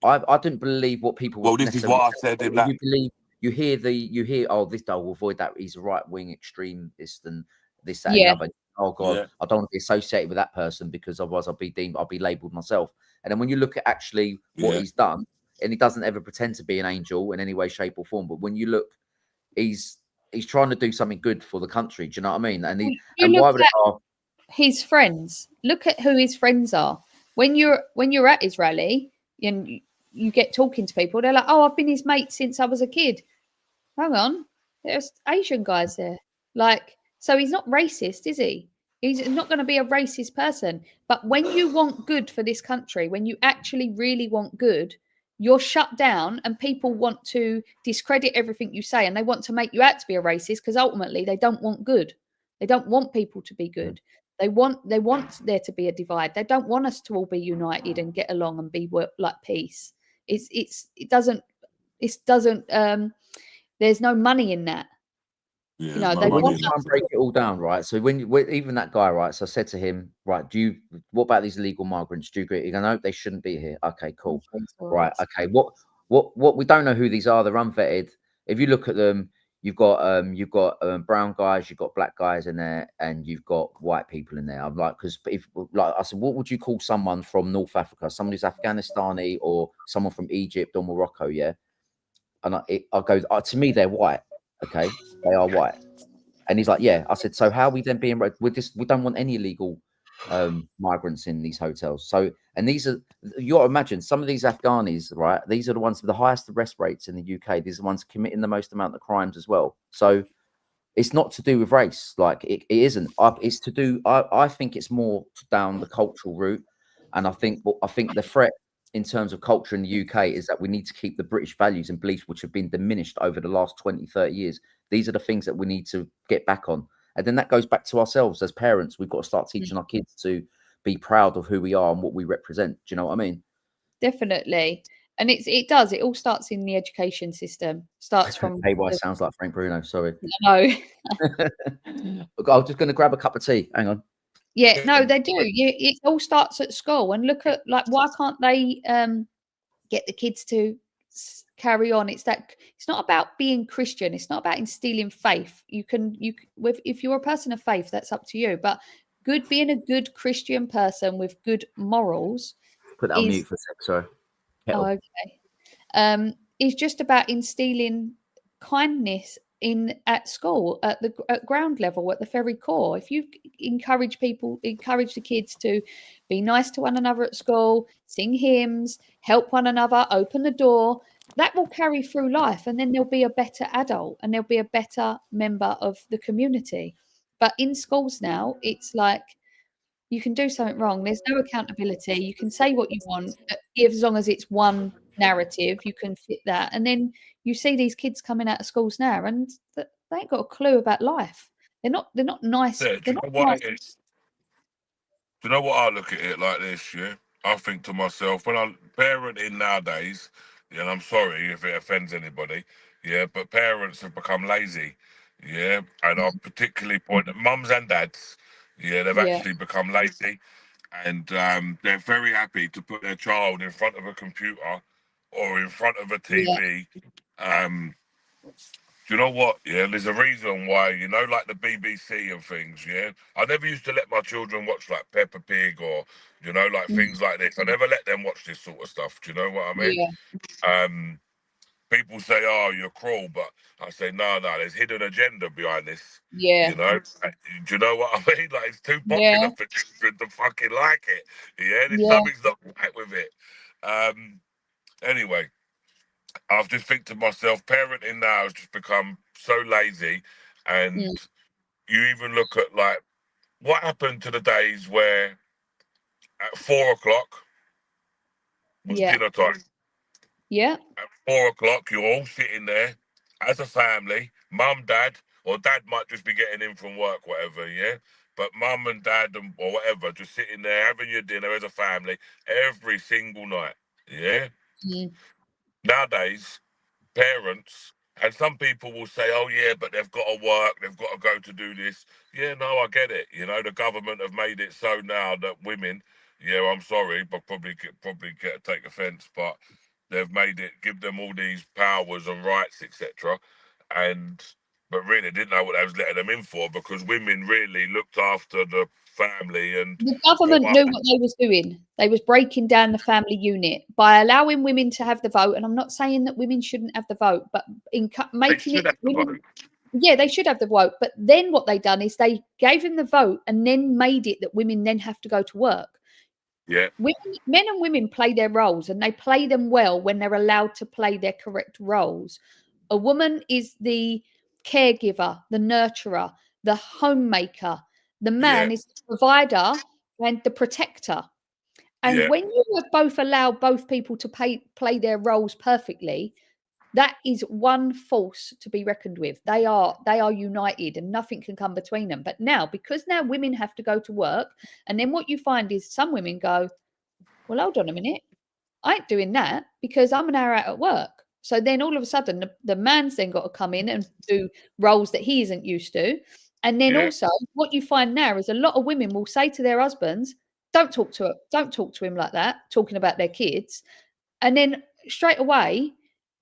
Speaker 3: I didn't believe what people.
Speaker 1: Well, this is what I said in that.
Speaker 3: You believe you hear this. I'll avoid that. He's a right wing extremist and this, that, and the other. Oh God, I don't want to be associated with that person because otherwise I'll be labelled myself. And then when you look at actually what he's done, and he doesn't ever pretend to be an angel in any way, shape, or form. But when you look, he's trying to do something good for the country. Do you know what I mean? And why would
Speaker 2: his friends? Look at who his friends are. When you're at his rally and you get talking to people, they're like, "Oh, I've been his mate since I was a kid." Hang on, there's Asian guys there. Like, so he's not racist, is he? He's not going to be a racist person. But when you want good for this country, when you actually really want good, you're shut down and people want to discredit everything you say, and they want to make you out to be a racist because ultimately they don't want good. They don't want people to be good. They want there to be a divide. They don't want us to all be united and get along and be like peace. It doesn't there's no money in that.
Speaker 1: Yeah,
Speaker 2: they
Speaker 3: want to break it all down, right? So when even that guy, right? So I said to him, right, what about these illegal migrants? Do you agree? He goes, no, they shouldn't be here. Okay, cool. Right. Okay. What we don't know who these are. They're unvetted. If you look at them, you've got brown guys, you've got black guys in there, and you've got white people in there. I'm like, because if like I said, what would you call someone from North Africa? Someone who's Afghanistani or someone from Egypt or Morocco? Yeah. And I go, to me, they're white. Okay, they are white. And he's like, yeah. I said, so how are we then being we don't want any illegal migrants in these hotels. So, and these are, you got to imagine some of these Afghanis, right? These are the ones with the highest arrest rates in the UK. These are the ones committing the most amount of crimes as well. So it's not to do with race. Like it isn't. It's to do, I think it's more down the cultural route. And I think the threat in terms of culture in the UK is that we need to keep the British values and beliefs, which have been diminished over the last 20, 30 years. These are the things that we need to get back on. And then that goes back to ourselves as parents. We've got to start teaching our kids to be proud of who we are and what we represent. Do you know what I mean?
Speaker 2: Definitely. And it does. It all starts in the education system. Starts from.
Speaker 3: AY sounds like Frank Bruno. Sorry.
Speaker 2: No.
Speaker 3: Look, I'm just going to grab a cup of tea. Hang on.
Speaker 2: Yeah, no, they do. It all starts at school. And look at, like, why can't they get the kids to carry on? It's not about being Christian. It's not about instilling faith. If you're a person of faith, that's up to you. But being a good Christian person with good morals.
Speaker 3: Put that on mute for a sec. Sorry.
Speaker 2: Oh, okay. It's just about instilling kindness at school, at ground level, at the very core. If you encourage the kids to be nice to one another at school, sing hymns, help one another, open the door, that will carry through life, and then they'll be a better adult and they'll be a better member of the community. But in schools now, it's like, you can do something wrong, there's no accountability. You can say what you want, as long as it's one narrative, you can fit that. And then you see these kids coming out of schools now, and they ain't got a clue about life. They're not nice.
Speaker 1: Yeah, do you know what it is? Do you know what? I look at it like this, yeah? I think to myself, when I'm parenting nowadays, yeah, and I'm sorry if it offends anybody, yeah, but parents have become lazy, yeah, and I particularly point at mums and dads, yeah, they've actually become lazy, and they're very happy to put their child in front of a computer or in front of a TV. Do you know what? Yeah, there's a reason why, like the BBC and things, yeah? I never used to let my children watch, like, Peppa Pig or, like, things like this. I never let them watch this sort of stuff. Do you know what I mean?
Speaker 2: Yeah.
Speaker 1: People say, oh, you're cruel, but I say, no, there's hidden agenda behind this.
Speaker 2: Yeah.
Speaker 1: Do you know what I mean? Like, it's too popular for children to fucking like it. Yeah, there's something's not right with it. Anyway, I just think to myself, parenting now has just become so lazy. And you even look at, like, what happened to the days where at 4 o'clock was dinner time.
Speaker 2: Yeah.
Speaker 1: At 4 o'clock, you're all sitting there as a family, mum, dad, or dad might just be getting in from work, whatever, yeah? But mum and dad or whatever, just sitting there having your dinner as a family every single night, yeah? Nowadays, parents, and some people will say, oh yeah, but they've got to work, they've got to go to do this. Yeah, no, I get it. The government have made it so now that women, I'm sorry, but probably take offence, but they've made it, give them all these powers and rights, etc. But really didn't know what they was letting them in for, because women really looked after the family. And
Speaker 2: the government knew what they was doing. They was breaking down the family unit by allowing women to have the vote. And I'm not saying that women shouldn't have the vote, but in making it women, they should have the vote. But then what they done is they gave them the vote and then made it that women then have to go to work.
Speaker 1: Yeah.
Speaker 2: Men and women play their roles, and they play them well when they're allowed to play their correct roles. A woman is the caregiver, the nurturer, the homemaker. The man is the provider and the protector. And when you both allow both people to play their roles perfectly, that is one force to be reckoned with. They are united, and nothing can come between them. But now, because women have to go to work, and then what you find is some women go, well, hold on a minute, I ain't doing that because I'm an hour out at work. So then all of a sudden the man's then got to come in and do roles that he isn't used to. And then also what you find now is a lot of women will say to their husbands, don't talk to him like that, talking about their kids. And then straight away,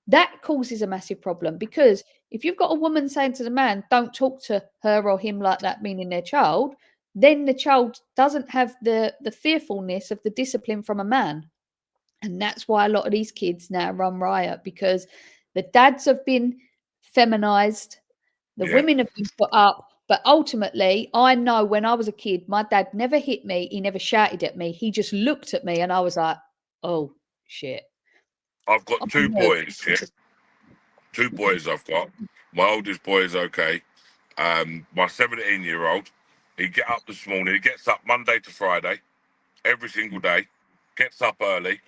Speaker 2: that causes a massive problem, because if you've got a woman saying to the man, don't talk to her or him like that, meaning their child, then the child doesn't have the fearfulness of the discipline from a man. And that's why a lot of these kids now run riot, because the dads have been feminized, the women have been put up. But ultimately, I know when I was a kid, my dad never hit me. He never shouted at me. He just looked at me and I was like, oh, shit.
Speaker 1: I've got two boys, Two boys I've got. My oldest boy is okay. My 17-year-old, he gets up Monday to Friday, every single day, gets up early,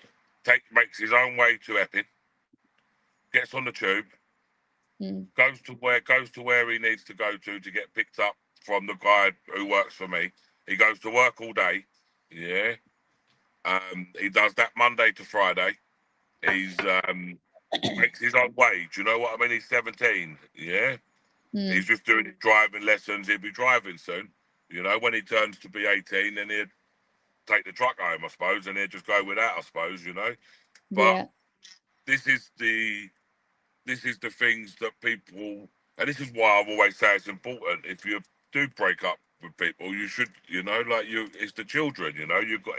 Speaker 1: makes his own way to Epping, gets on the tube, goes to where he needs to go to get picked up from the guy who works for me. He goes to work all day. He does that Monday to Friday. he's makes his own wage. You know what I mean? He's 17. Yeah, he's just doing his driving lessons. He'll be driving soon. You know, when he turns to be 18, then he'd take the truck home, I suppose, and he'd just go with that, I suppose. You know, but this is the things that people, and this is why I've always say it's important. If you do break up with people, you should, you know, like it's the children. You know, you've got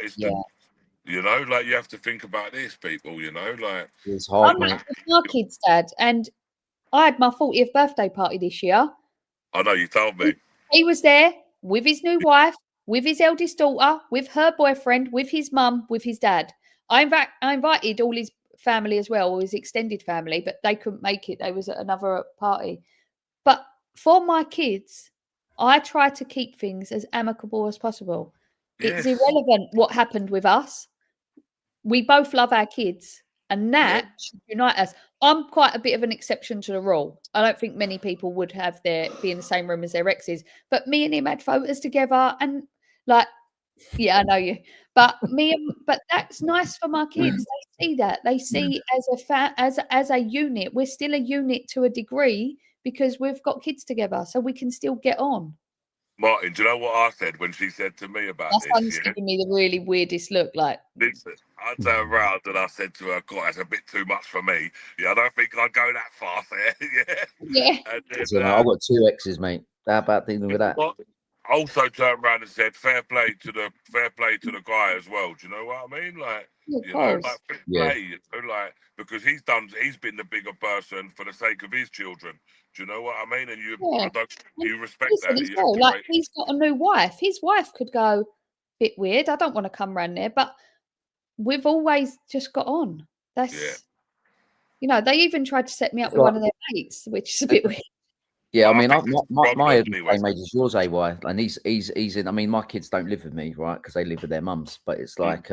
Speaker 1: you know, like you have to think about this, people. You know, like
Speaker 3: it's hard,
Speaker 2: I'm
Speaker 3: mate.
Speaker 2: my kid's dad, and I had my 40th birthday party this year.
Speaker 1: I know you told me.
Speaker 2: He was there with his new wife, with his eldest daughter, with her boyfriend, with his mum, with his dad. I invited all his family as well, all his extended family, but they couldn't make it. They was at another party. But for my kids, I try to keep things as amicable as possible. It's irrelevant what happened with us. We both love our kids, and that should unite us. I'm quite a bit of an exception to the rule. I don't think many people would have be in the same room as their exes, but me and him had photos together, and like, yeah, I know you, but but that's nice for my kids. They see that. They see as a unit. We're still a unit to a degree because we've got kids together, so we can still get on.
Speaker 1: Martin, do you know what I said when she said to me about
Speaker 2: My
Speaker 1: this?
Speaker 2: son's giving me the really weirdest look. Like,
Speaker 1: listen, I turned around and I said to her, God, that's a bit too much for me. Yeah, I don't think I'd go that far there.
Speaker 2: yeah.
Speaker 1: And then,
Speaker 3: So, I've got 2 exes, mate. How about dealing with that?
Speaker 1: I also turned around and said, fair play to the guy as well. Do you know what I mean? Like, you know, like fair play, you know, like, because he's been the bigger person for the sake of his children. Do you know what I mean? And you respect that.
Speaker 2: Like, he's got a new wife. His wife could go, bit weird. I don't want to come round there, but we've always just got on. That's, you know, they even tried to set me up with one of their mates, which is a bit weird.
Speaker 3: Yeah, I mean, my same age as yours, AY, and he's in. I mean, my kids don't live with me, right? Because they live with their mums. But it's like,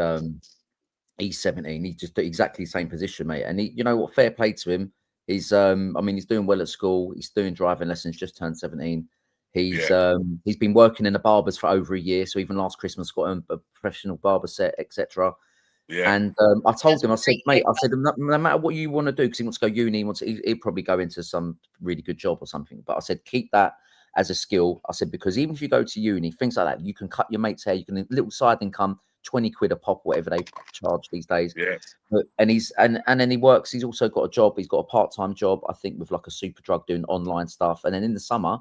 Speaker 3: he's 17. He's just exactly the same position, mate. And he, you know what? Fair play to him. He's, I mean, he's doing well at school. He's doing driving lessons. Just turned 17. He's been working in the barbers for over a year. So even last Christmas, got him a professional barber set, etc. Yeah. And I told him, I said, mate, no matter what you want to do, because he wants to go uni, he'll probably go into some really good job or something. But I said, keep that as a skill. I said, because even if you go to uni, things like that, you can cut your mate's hair, you can little side income, 20 quid a pop, whatever they charge these days. Yeah. And he's and then he works. He's also got a job. He's got a part-time job, I think, with like a super drug doing online stuff. And then in the summer,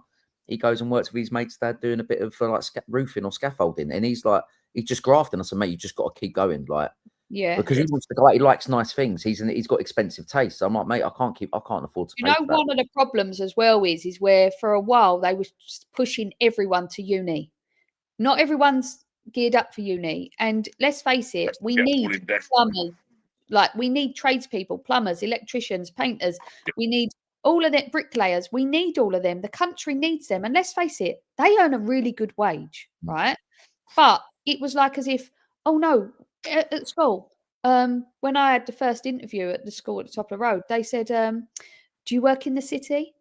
Speaker 3: he goes and works with his mate's dad doing a bit of like roofing or scaffolding. And he's like, he's just grafting. I said, mate, you just got to keep going, like. Yeah, because he wants to go out. He likes nice things. He's got expensive taste. So I'm like, mate, I can't afford to.
Speaker 2: You know, one of the problems as well is where for a while they were pushing everyone to uni. Not everyone's geared up for uni, and let's face it, we need plumbers. Like, we need tradespeople, plumbers, electricians, painters. We need all of that, bricklayers. We need all of them. The country needs them, and let's face it, they earn a really good wage, right? But it was like as if, oh no. At school, when I had the first interview at the school at the top of the road, they said, do you work in the city?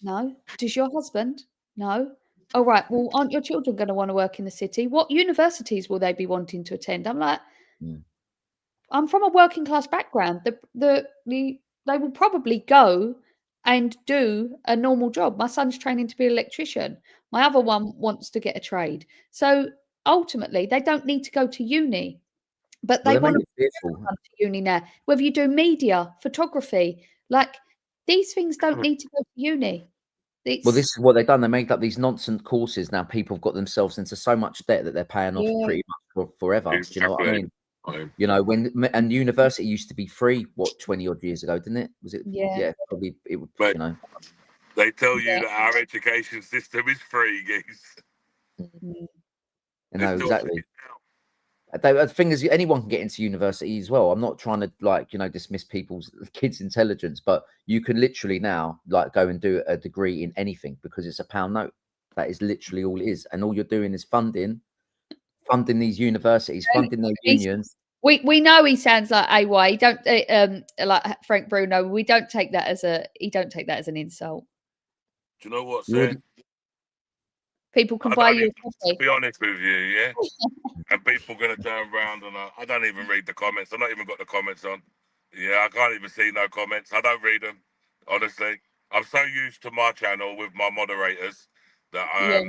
Speaker 2: No. Does your husband? No. Oh, right. Well, aren't your children going to want to work in the city? What universities will they be wanting to attend? I'm like, I'm from a working class background. They will probably go and do a normal job. My son's training to be an electrician. My other one wants to get a trade. So ultimately, they don't need to go to uni, but they want to come to uni now. Whether you do media, photography, like these things don't need to go to uni.
Speaker 3: Well, this is what they've done. They made up these nonsense courses. Now people have got themselves into so much debt that they're paying off pretty much forever. Do you know what I mean? You know, and university used to be free, 20 odd years ago, didn't it? Was it? Yeah, probably. It would. But, you know,
Speaker 1: they tell you that our education system is free, guys.
Speaker 3: No, exactly. The thing is, anyone can get into university as well. I'm not trying to dismiss people's kids' intelligence, but you can literally now go and do a degree in anything because it's a pound note. That is literally all it is, and all you're doing is funding these universities, funding their unions.
Speaker 2: We know he sounds like AY. He don't like Frank Bruno. We don't take that as an insult.
Speaker 1: Do you know what, Sam?
Speaker 2: People can buy you a coffee.
Speaker 1: To be honest with you, yeah. And people are going to turn around and I don't even read the comments. I've not even got the comments on. Yeah, I can't even see no comments. I don't read them, honestly. I'm so used to my channel with my moderators that
Speaker 2: Yeah.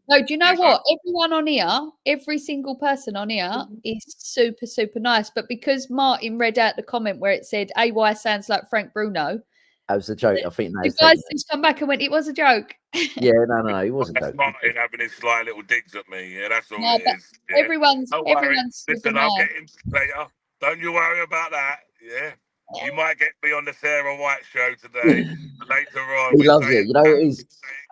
Speaker 2: No, do you know
Speaker 1: you
Speaker 2: what? Everyone on here, every single person on here is super, super nice. But because Martin read out the comment where it said AY sounds like Frank Bruno,
Speaker 3: That was a joke. I think
Speaker 2: the guys just come back and went, it was a joke.
Speaker 3: Yeah, no, it wasn't
Speaker 1: That's
Speaker 3: joke.
Speaker 1: Martin having his sly little digs at me. Yeah, that's all
Speaker 2: No,
Speaker 1: it
Speaker 2: but
Speaker 1: is. Yeah.
Speaker 2: everyone's
Speaker 1: Don't worry.
Speaker 2: super
Speaker 1: Listen, I'll
Speaker 2: nice.
Speaker 1: get him later. Don't you worry about that. Yeah. You might get me on the Sarah White show today. Later on,
Speaker 3: He
Speaker 1: we
Speaker 3: loves
Speaker 1: say
Speaker 3: it. You know, it is.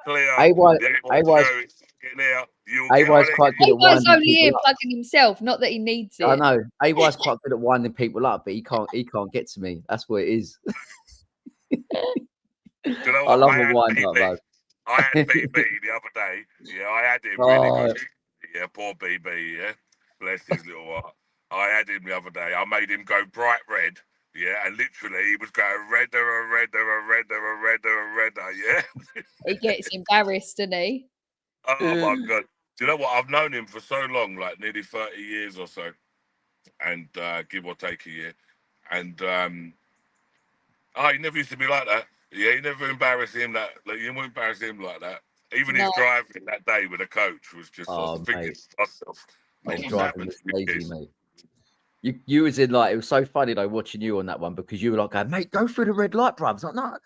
Speaker 1: clear.
Speaker 3: AY,
Speaker 1: The
Speaker 3: AY's,
Speaker 1: show is fucking here. You'll
Speaker 3: AY's
Speaker 1: get on it.
Speaker 3: quite good at
Speaker 2: AY's
Speaker 3: winding
Speaker 2: only here
Speaker 3: people up.
Speaker 2: plugging himself, not that he needs it.
Speaker 3: I know. AY's quite good at winding people up, but he can't get to me. That's what it is.
Speaker 1: Do you know
Speaker 3: I
Speaker 1: what?
Speaker 3: love a wind up, though.
Speaker 1: I had BB the other day. Yeah, I had him really good. Yeah, poor BB. Yeah, bless his little heart. I had him the other day. I made him go bright red. Yeah, and literally he was going redder and redder and redder and redder and redder. Yeah.
Speaker 2: He gets embarrassed, doesn't he?
Speaker 1: Oh my god. Do you know what? I've known him for so long, like nearly 30 years or so, and give or take a year. And he never used to be like that. Yeah, he never embarrassed him that. Like, you wouldn't embarrass him like that. Even his driving that day with the coach was just. I was thinking to myself,
Speaker 3: mate, driving was lazy, mate. You was in like, it was so funny though watching you on that one, because you were like, going, mate, go through the red light, bruv. I was like, no.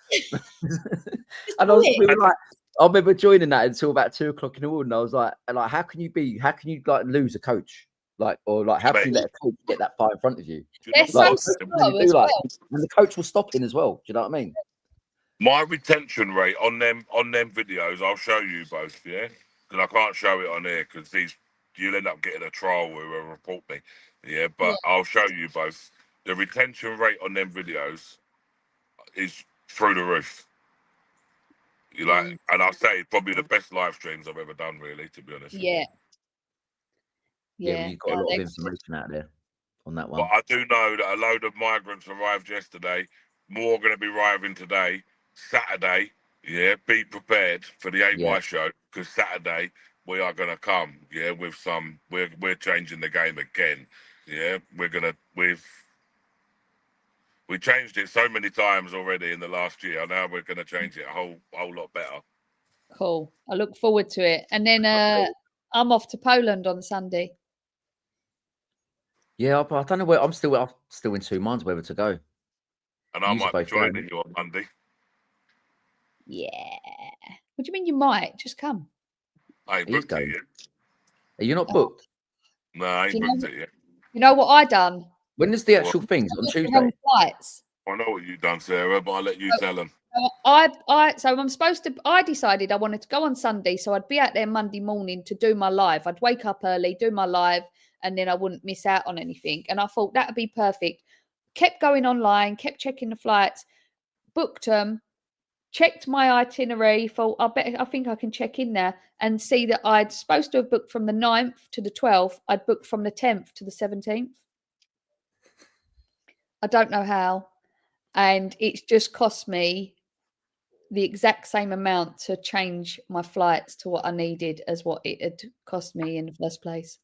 Speaker 3: And we were like, I remember joining that until about 2 o'clock in the morning. I was like, how can you like lose a coach? Like, or like, how can you let a coach get that far in front of you?
Speaker 2: They're so slow as well.
Speaker 3: And the coach was stopping as well. Do you know what I mean?
Speaker 1: My retention rate on them videos, I'll show you both, yeah? Because I can't show it on here because you'll end up getting a trial where they'll report me. Yeah, but I'll show you both. The retention rate on them videos is through the roof. You like, and I'll say probably the best live streams I've ever done, really, to be honest.
Speaker 2: Yeah.
Speaker 3: Yeah, you've got a lot of information out there on that one.
Speaker 1: But I do know that a load of migrants arrived yesterday. More are going to be arriving today. Saturday, yeah, be prepared for the AY show, because Saturday we are going to come, yeah, with some. We're changing the game again, yeah. We changed it so many times already in the last year. Now we're going to change it a whole lot better.
Speaker 2: Cool. I look forward to it. And then I'm off to Poland on Sunday.
Speaker 3: Yeah, but I don't know where. I'm still in 2 minds whether to go.
Speaker 1: And I might be joining you on Monday.
Speaker 2: Yeah. What do you mean you might? Just come.
Speaker 1: I ain't booked it yet.
Speaker 3: Are you not booked?
Speaker 1: No, I ain't booked it yet.
Speaker 2: You know what I done?
Speaker 3: When is the actual thing? On Tuesday?
Speaker 2: Flights.
Speaker 1: I know what you've done, Sarah, but I'll let you tell them.
Speaker 2: I decided I wanted to go on Sunday, so I'd be out there Monday morning to do my live. I'd wake up early, do my live, and then I wouldn't miss out on anything. And I thought that would be perfect. Kept going online, kept checking the flights, booked them, checked my itinerary. Thought I think I can check in there and see that I'd supposed to have booked from the 9th to the 12th. I'd booked from the 10th to the 17th. I don't know how. And it's just cost me the exact same amount to change my flights to what I needed as what it had cost me in the first place.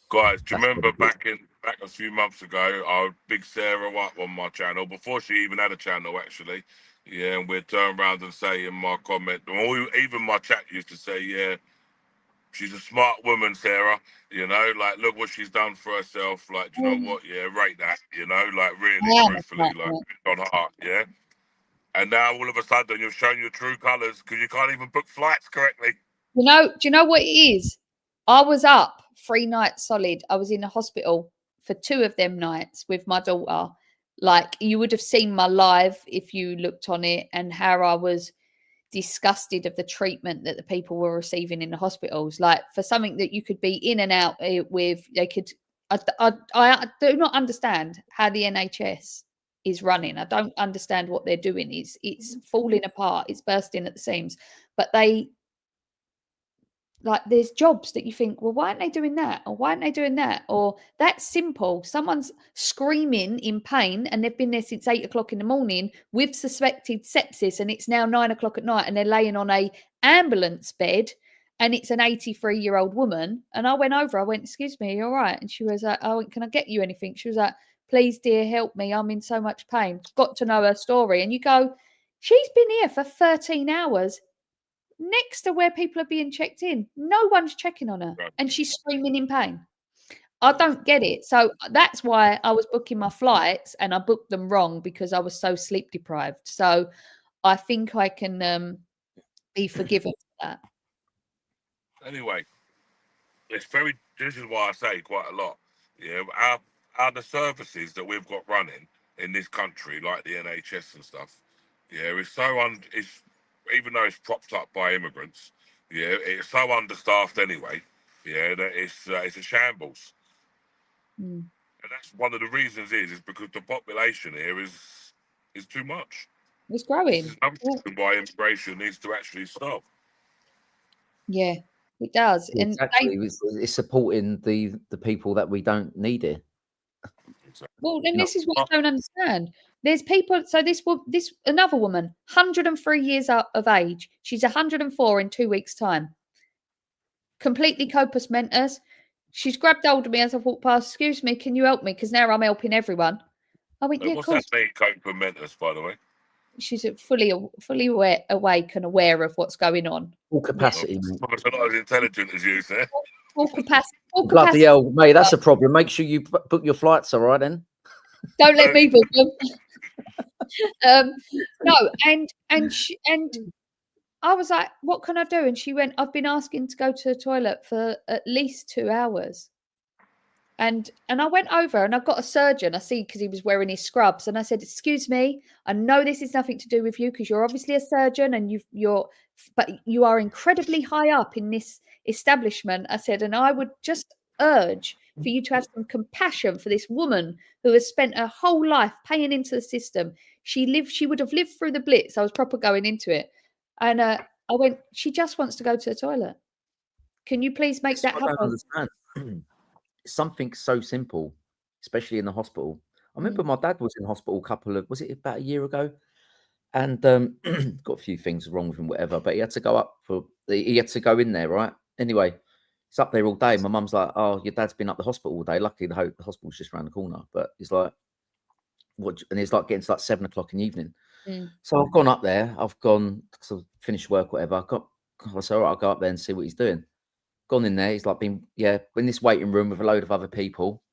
Speaker 1: Guys, do you remember back a few months ago, our big Sarah White on my channel, before she even had a channel, actually. Yeah, and we'd turn around and say in my comment, or even my chat used to say, yeah, she's a smart woman, Sarah. You know, like, look what she's done for herself. Like, do you know what? Yeah, rate that. You know, like, really, truthfully, like, on heart, yeah? And now, all of a sudden, you've shown your true colours because you can't even book flights correctly.
Speaker 2: Do you know what it is? I was up 3 nights solid. I was in the hospital for 2 of them nights with my daughter. Like, you would have seen my live if you looked on it, and how I was disgusted of the treatment that the people were receiving in the hospitals. Like, for something that you could be in and out with, they could. I do not understand how the NHS is running. I don't understand what they're doing. It's falling apart. It's bursting at the seams. But there's jobs that you think, well, why aren't they doing that? Or why aren't they doing that? Or that's simple. Someone's screaming in pain and they've been there since 8 o'clock in the morning with suspected sepsis, and it's now 9 o'clock at night and they're laying on a ambulance bed, and it's an 83-year-old woman. And I went over, I went, excuse me, are you all right? And she was like, oh, can I get you anything? She was like, please, dear, help me. I'm in so much pain. Got to know her story. And you go, she's been here for 13 hours next to where people are being checked in. No one's checking on her. And she's screaming in pain. I don't get it. So that's why I was booking my flights and I booked them wrong because I was so sleep deprived. So I think I can be forgiven for that.
Speaker 1: Anyway, this is why I say quite a lot. Yeah, the services that we've got running in this country, like the NHS and stuff, yeah, it's even though it's propped up by immigrants, yeah, it's so understaffed anyway, yeah, that it's a shambles. And that's one of the reasons is because the population here is too much.
Speaker 2: It's growing.
Speaker 1: This is another reason why immigration needs to actually stop.
Speaker 2: Yeah, it does.
Speaker 3: Exactly.
Speaker 2: And
Speaker 3: it's supporting the people that we don't need here.
Speaker 2: Well, then this is what I don't understand. There's people. So this another woman, 103 years of age. She's 104 in 2 weeks' time. Completely compos mentis. She's grabbed hold of me as I've walked past. Excuse me, can you help me? Because now I'm helping everyone. I went, yeah, of
Speaker 1: what's
Speaker 2: course.
Speaker 1: that mean, compos mentis, by the way?
Speaker 2: She's fully awake and aware of what's going on.
Speaker 3: Full capacity.
Speaker 1: Yeah. Not as intelligent as you, sir.
Speaker 2: Full capacity.
Speaker 3: Bloody hell, mate, that's a problem. Make sure you book your flights, all right, then.
Speaker 2: Don't let me book them. No, and I was like, what can I do? And she went, I've been asking to go to the toilet for at least 2 hours. And I went over and I've got a surgeon, I see, because he was wearing his scrubs. And I said, excuse me, I know this is nothing to do with you because you're obviously a surgeon and but you are incredibly high up in this establishment. I said, and I would just urge for you to have some compassion for this woman who has spent her whole life paying into the system. She would have lived through the Blitz. I was proper going into it. And I went, she just wants to go to the toilet. Can you please make that happen?
Speaker 3: I don't understand. Something so simple, especially in the hospital. I remember my dad was in hospital was it about a year ago? And got a few things wrong with him, whatever, but he had to go in there, right? Anyway, he's up there all day. My mum's like, oh, your dad's been up the hospital all day. Luckily, the hospital's just around the corner. But he's like, what? And he's like getting to like 7 o'clock in the evening. So I've gone up there. I've finished work, whatever. I said, all right, I'll go up there and see what he's doing. Gone in there. He's like in this waiting room with a load of other people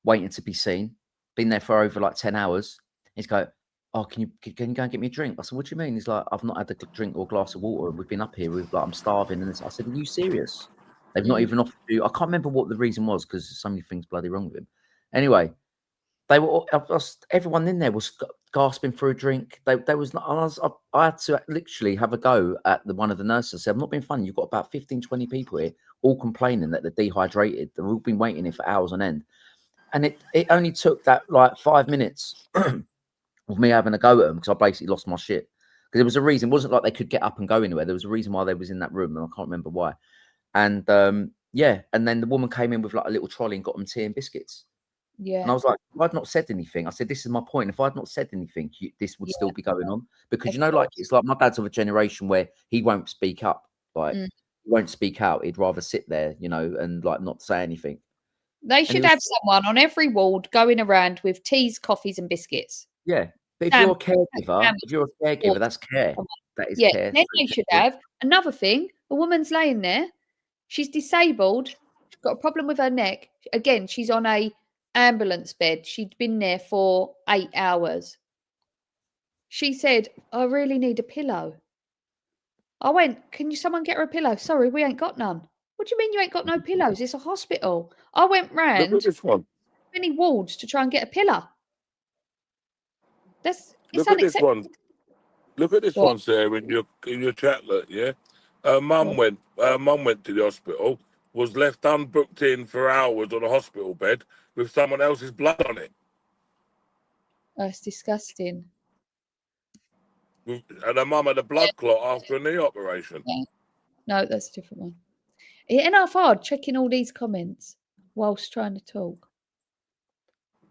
Speaker 3: waiting to be seen. Been there for over like 10 hours. He's going, oh, can you go and get me a drink? I said, what do you mean? He's like, I've not had a drink or a glass of water. We've been up here. I'm starving. And I said, are you serious? They've not even offered you. I can't remember what the reason was because there's so many things bloody wrong with him. Anyway, they were everyone in there was gasping for a drink. I had to literally have a go at one of the nurses. I said, I'm not being funny. You've got about 15, 20 people here all complaining that they're dehydrated. They've all been waiting here for hours on end. And it only took that like 5 minutes of me having a go at them because I basically lost my shit. Because there was a reason. It wasn't like they could get up and go anywhere. There was a reason why they was in that room, and I can't remember why. And and then the woman came in with like a little trolley and got them tea and biscuits. Yeah. And I was like, if I'd not said anything, I said, this is my point. If I'd not said anything, this would still be going on. Because, like, it's like my dad's of a generation where he won't speak up. Like, he won't speak out. He'd rather sit there, and like not say anything.
Speaker 2: They should have someone on every ward going around with teas, coffees and biscuits.
Speaker 3: Yeah. But if you're a caregiver, that's care. That is care.
Speaker 2: Then they should have another thing. A woman's laying there. She's disabled. She's got a problem with her neck. Again, she's on a ambulance bed. She'd been there for 8 hours. She said, I really need a pillow. I went, can someone get her a pillow? Sorry, we ain't got none. What do you mean you ain't got no pillows? It's a hospital. I went round many wards to try and get a pillow.
Speaker 1: Look at this one. Look at this one, Sarah, in your chatlet, yeah? Her mum went to the hospital, was left unbooked in for hours on a hospital bed with someone else's blood on it.
Speaker 2: That's disgusting.
Speaker 1: And her mum had a blood clot after a knee operation.
Speaker 2: Yeah. No, that's a different one. Isn't it hard checking all these comments whilst trying to talk?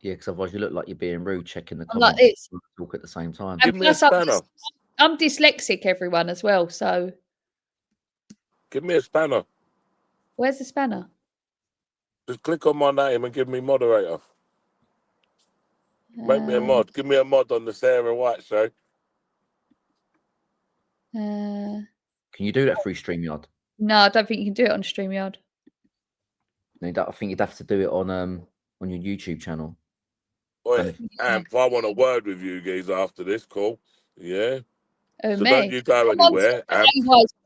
Speaker 3: Yeah, because otherwise you look like you're being rude, checking the comments and talk at the same time.
Speaker 1: Give me a spanner.
Speaker 2: I'm dyslexic, everyone, as well, so...
Speaker 1: Give me a spanner.
Speaker 2: Where's the spanner?
Speaker 1: Just click on my name and give me moderator. Make me a mod. Give me a mod on the Sarah White show.
Speaker 2: Can
Speaker 3: you do that through StreamYard?
Speaker 2: No, I don't think you can do it on StreamYard.
Speaker 3: No, I think you'd have to do it on your YouTube channel.
Speaker 1: Wait, Amp, I want a word with you guys after this call. Yeah.
Speaker 2: Oh,
Speaker 1: so
Speaker 2: me.
Speaker 1: don't you go anywhere. Amp.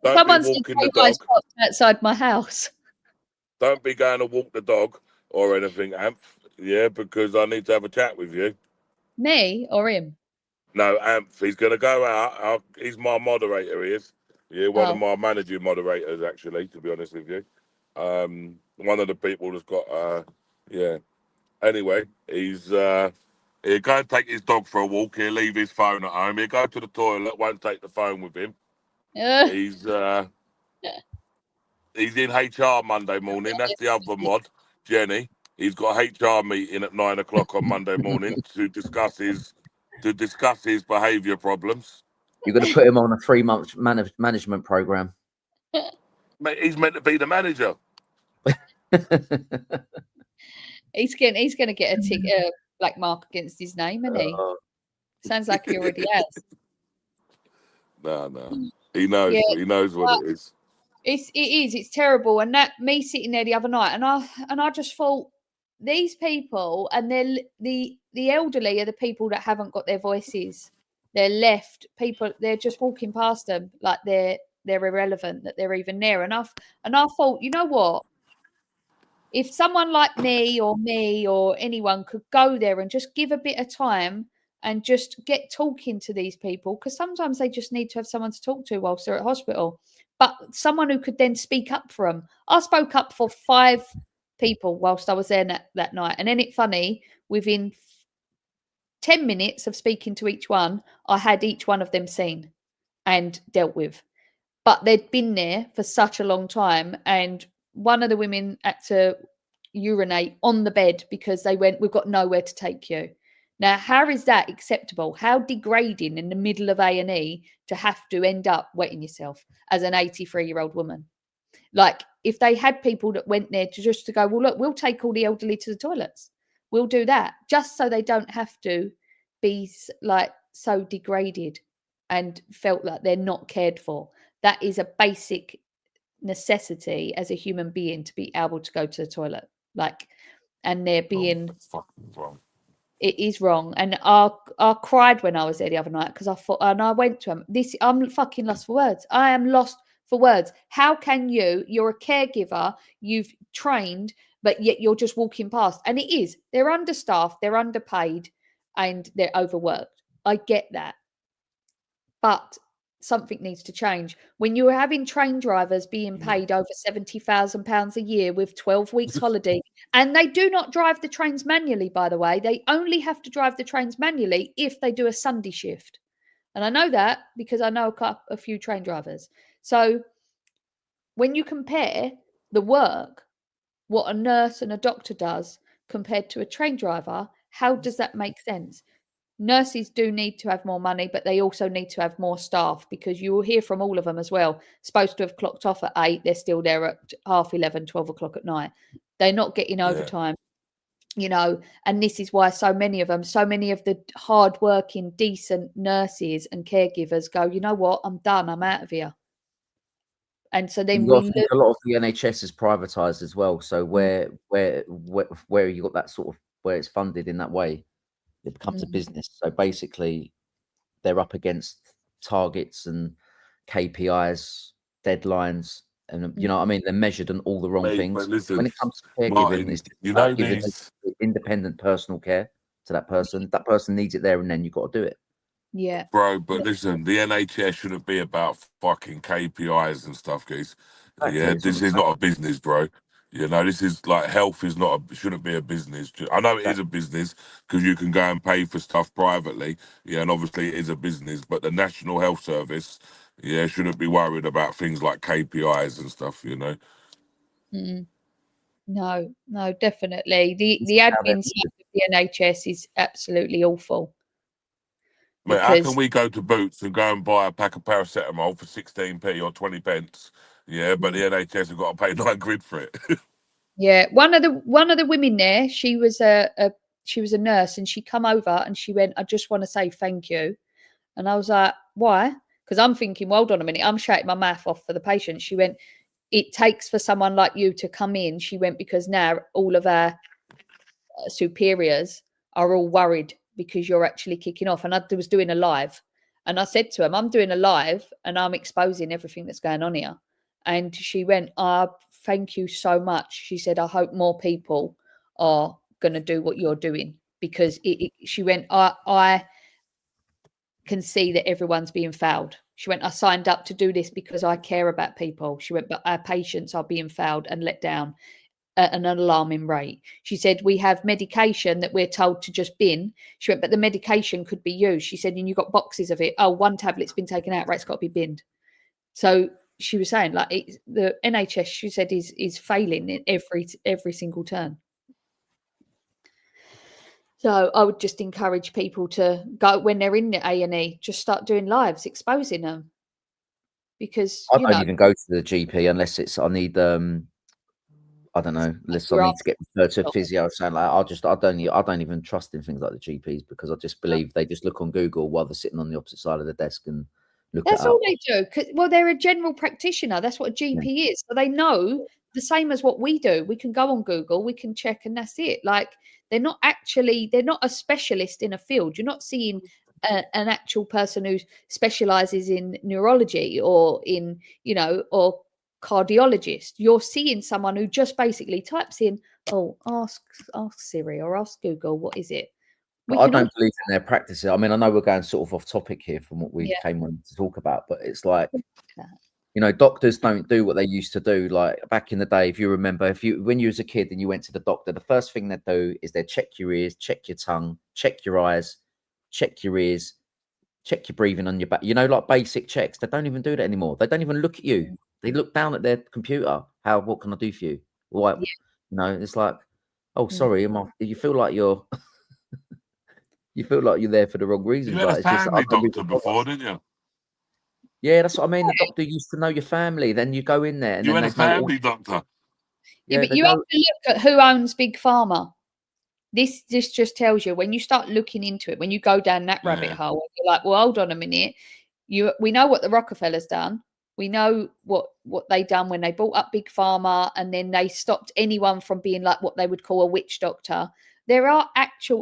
Speaker 1: Don't be walking the dog
Speaker 2: outside my house.
Speaker 1: Don't be going to walk the dog or anything, Amp. Yeah, because I need to have a chat with you.
Speaker 2: Me or him?
Speaker 1: No, Amp. He's going to go out. He's my moderator. He is. Yeah, one of my managing moderators, actually. To be honest with you, one of the people that's got. Yeah. Anyway, he's he'll go and take his dog for a walk. He'll leave his phone at home. He'll go to the toilet. Won't take the phone with him. He's in HR Monday morning. That's the other mod, Jenny. He's got a HR meeting at 9 o'clock on Monday morning to discuss his behaviour problems.
Speaker 3: You're going to put him on a 3-month management program.
Speaker 1: Mate, he's meant to be the manager.
Speaker 2: He's going to get a black mark against his name, isn't he? Sounds like he already has.
Speaker 1: No. He knows. Yeah. He knows what it is.
Speaker 2: It is. It's terrible. And that me sitting there the other night, and I just thought, these people, and they're the elderly are the people that haven't got their voices. They're left people. They're just walking past them like they're irrelevant, that they're even there. And I thought, you know what? If someone like me or anyone could go there and just give a bit of time and just get talking to these people, because sometimes they just need to have someone to talk to whilst they're at hospital, but someone who could then speak up for them. I spoke up for 5 people whilst I was there that night. And then it's funny, within 10 minutes of speaking to each one, I had each one of them seen and dealt with. But they'd been there for such a long time, and one of the women had to urinate on the bed because they went, we've got nowhere to take you. Now, how is that acceptable? How degrading in the middle of A&E to have to end up wetting yourself as an 83-year-old woman? Like, if they had people that went there to go, well, look, we'll take all the elderly to the toilets. We'll do that just so they don't have to be like so degraded and felt like they're not cared for. That is a basic necessity as a human being, to be able to go to the toilet. Like, and they're being
Speaker 1: fucking wrong.
Speaker 2: It is wrong. And I cried when I was there the other night, because I thought, and I went to him, I'm fucking lost for words. I am lost for words. How can you're a caregiver, you've trained, but yet you're just walking past? And it is, they're understaffed, they're underpaid, and they're overworked. I get that. But something needs to change. When you're having train drivers being paid over £70,000 a year with 12 weeks holiday, and they do not drive the trains manually, by the way, they only have to drive the trains manually if they do a Sunday shift. And I know that because I know a few train drivers. So when you compare the work, what a nurse and a doctor does compared to a train driver, how does that make sense? Nurses do need to have more money, but they also need to have more staff, because you will hear from all of them as well. Supposed to have clocked off at 8, they're still there at 11:30, 12 o'clock at night. They're not getting overtime, and this is why so many of the hard-working, decent nurses and caregivers go, you know what, I'm done, I'm out of here. And so then
Speaker 3: a lot of the NHS is privatised as well. So where you got that sort of, where it's funded in that way, it becomes a business. So basically, they're up against targets and KPIs, deadlines, and you know what I mean. They're measured on all the wrong things.
Speaker 1: Listen,
Speaker 3: when it comes to caregiving,
Speaker 1: Martin,
Speaker 3: it's giving independent personal care to that person. That person needs it there and then. You've got to do it.
Speaker 2: Yeah,
Speaker 1: bro. But listen, the NHS shouldn't be about fucking KPIs and stuff, guys. Yeah, this is not a business, bro. This is like, health is shouldn't be a business. I know it is a business because you can go and pay for stuff privately. Yeah, and obviously it is a business, but the National Health Service, shouldn't be worried about things like KPIs and stuff,
Speaker 2: No, definitely. The admin side of the NHS is absolutely awful.
Speaker 1: Mate, how can we go to Boots and go and buy a pack of paracetamol for 16p or 20 pence? Yeah, but the NHS have got to pay £9 for it.
Speaker 2: Yeah, one of the women there, she was a she was a nurse, and she come over and she went, I just want to say thank you. And I was like, why? Because I'm thinking, well, hold on a minute, I'm shouting my mouth off for the patient. She went, it takes for someone like you to come in. She went, because now all of our superiors are all worried because you're actually kicking off. And I was doing a live, and I said to him, I'm doing a live and I'm exposing everything that's going on here. And she went, thank you so much. She said, I hope more people are going to do what you're doing, because she went, I can see that everyone's being fouled. She went, I signed up to do this because I care about people. She went, but our patients are being fouled and let down at an alarming rate. She said, we have medication that we're told to just bin. She went, but the medication could be used. She said, and you've got boxes of it. Oh, one tablet's been taken out, right, it's got to be binned. So she was saying, like, the NHS, she said, is failing in every single turn. So I would just encourage people to go, when they're in the A&E, just start doing lives, exposing them. Because
Speaker 3: I don't even go to the GP unless it's I need I don't know, unless I need to get referred to a physio or something like that. I don't even trust in things like the GPs, because I just believe they just look on Google while they're sitting on the opposite side of the desk and look
Speaker 2: That's
Speaker 3: it up.
Speaker 2: all they do. Well, they're a general practitioner. That's what a GP is. So they know the same as what we do. We can go on Google, we can check, and that's it. Like, they're not a specialist in a field. You're not seeing an actual person who specializes in neurology or in, or cardiologist. You're seeing someone who just basically types in, ask Siri or ask Google, what is it?
Speaker 3: I don't believe in their practices. I mean, I know we're going sort of off topic here from what we came on to talk about, but it's like, doctors don't do what they used to do. Like back in the day, if you remember, when you was a kid and you went to the doctor, the first thing they'd do is they'd check your ears, check your tongue, check your eyes, check your ears, check your breathing on your back. Like basic checks. They don't even do that anymore. They don't even look at you. They look down at their computer. What can I do for you? What? It's like, oh, sorry, you feel like you're. You feel like you're there for the wrong reason.
Speaker 1: You had a family doctor before, didn't you?
Speaker 3: Yeah, that's what I mean. The doctor used to know your family. Then you go in there. And
Speaker 1: you
Speaker 3: then
Speaker 1: had a family doctor.
Speaker 2: Yeah, but you have to look at who owns Big Pharma. This just tells you, when you start looking into it, when you go down that rabbit hole, you're like, well, hold on a minute. We know what the Rockefellers done. We know what they done when they bought up Big Pharma, and then they stopped anyone from being like what they would call a witch doctor. There are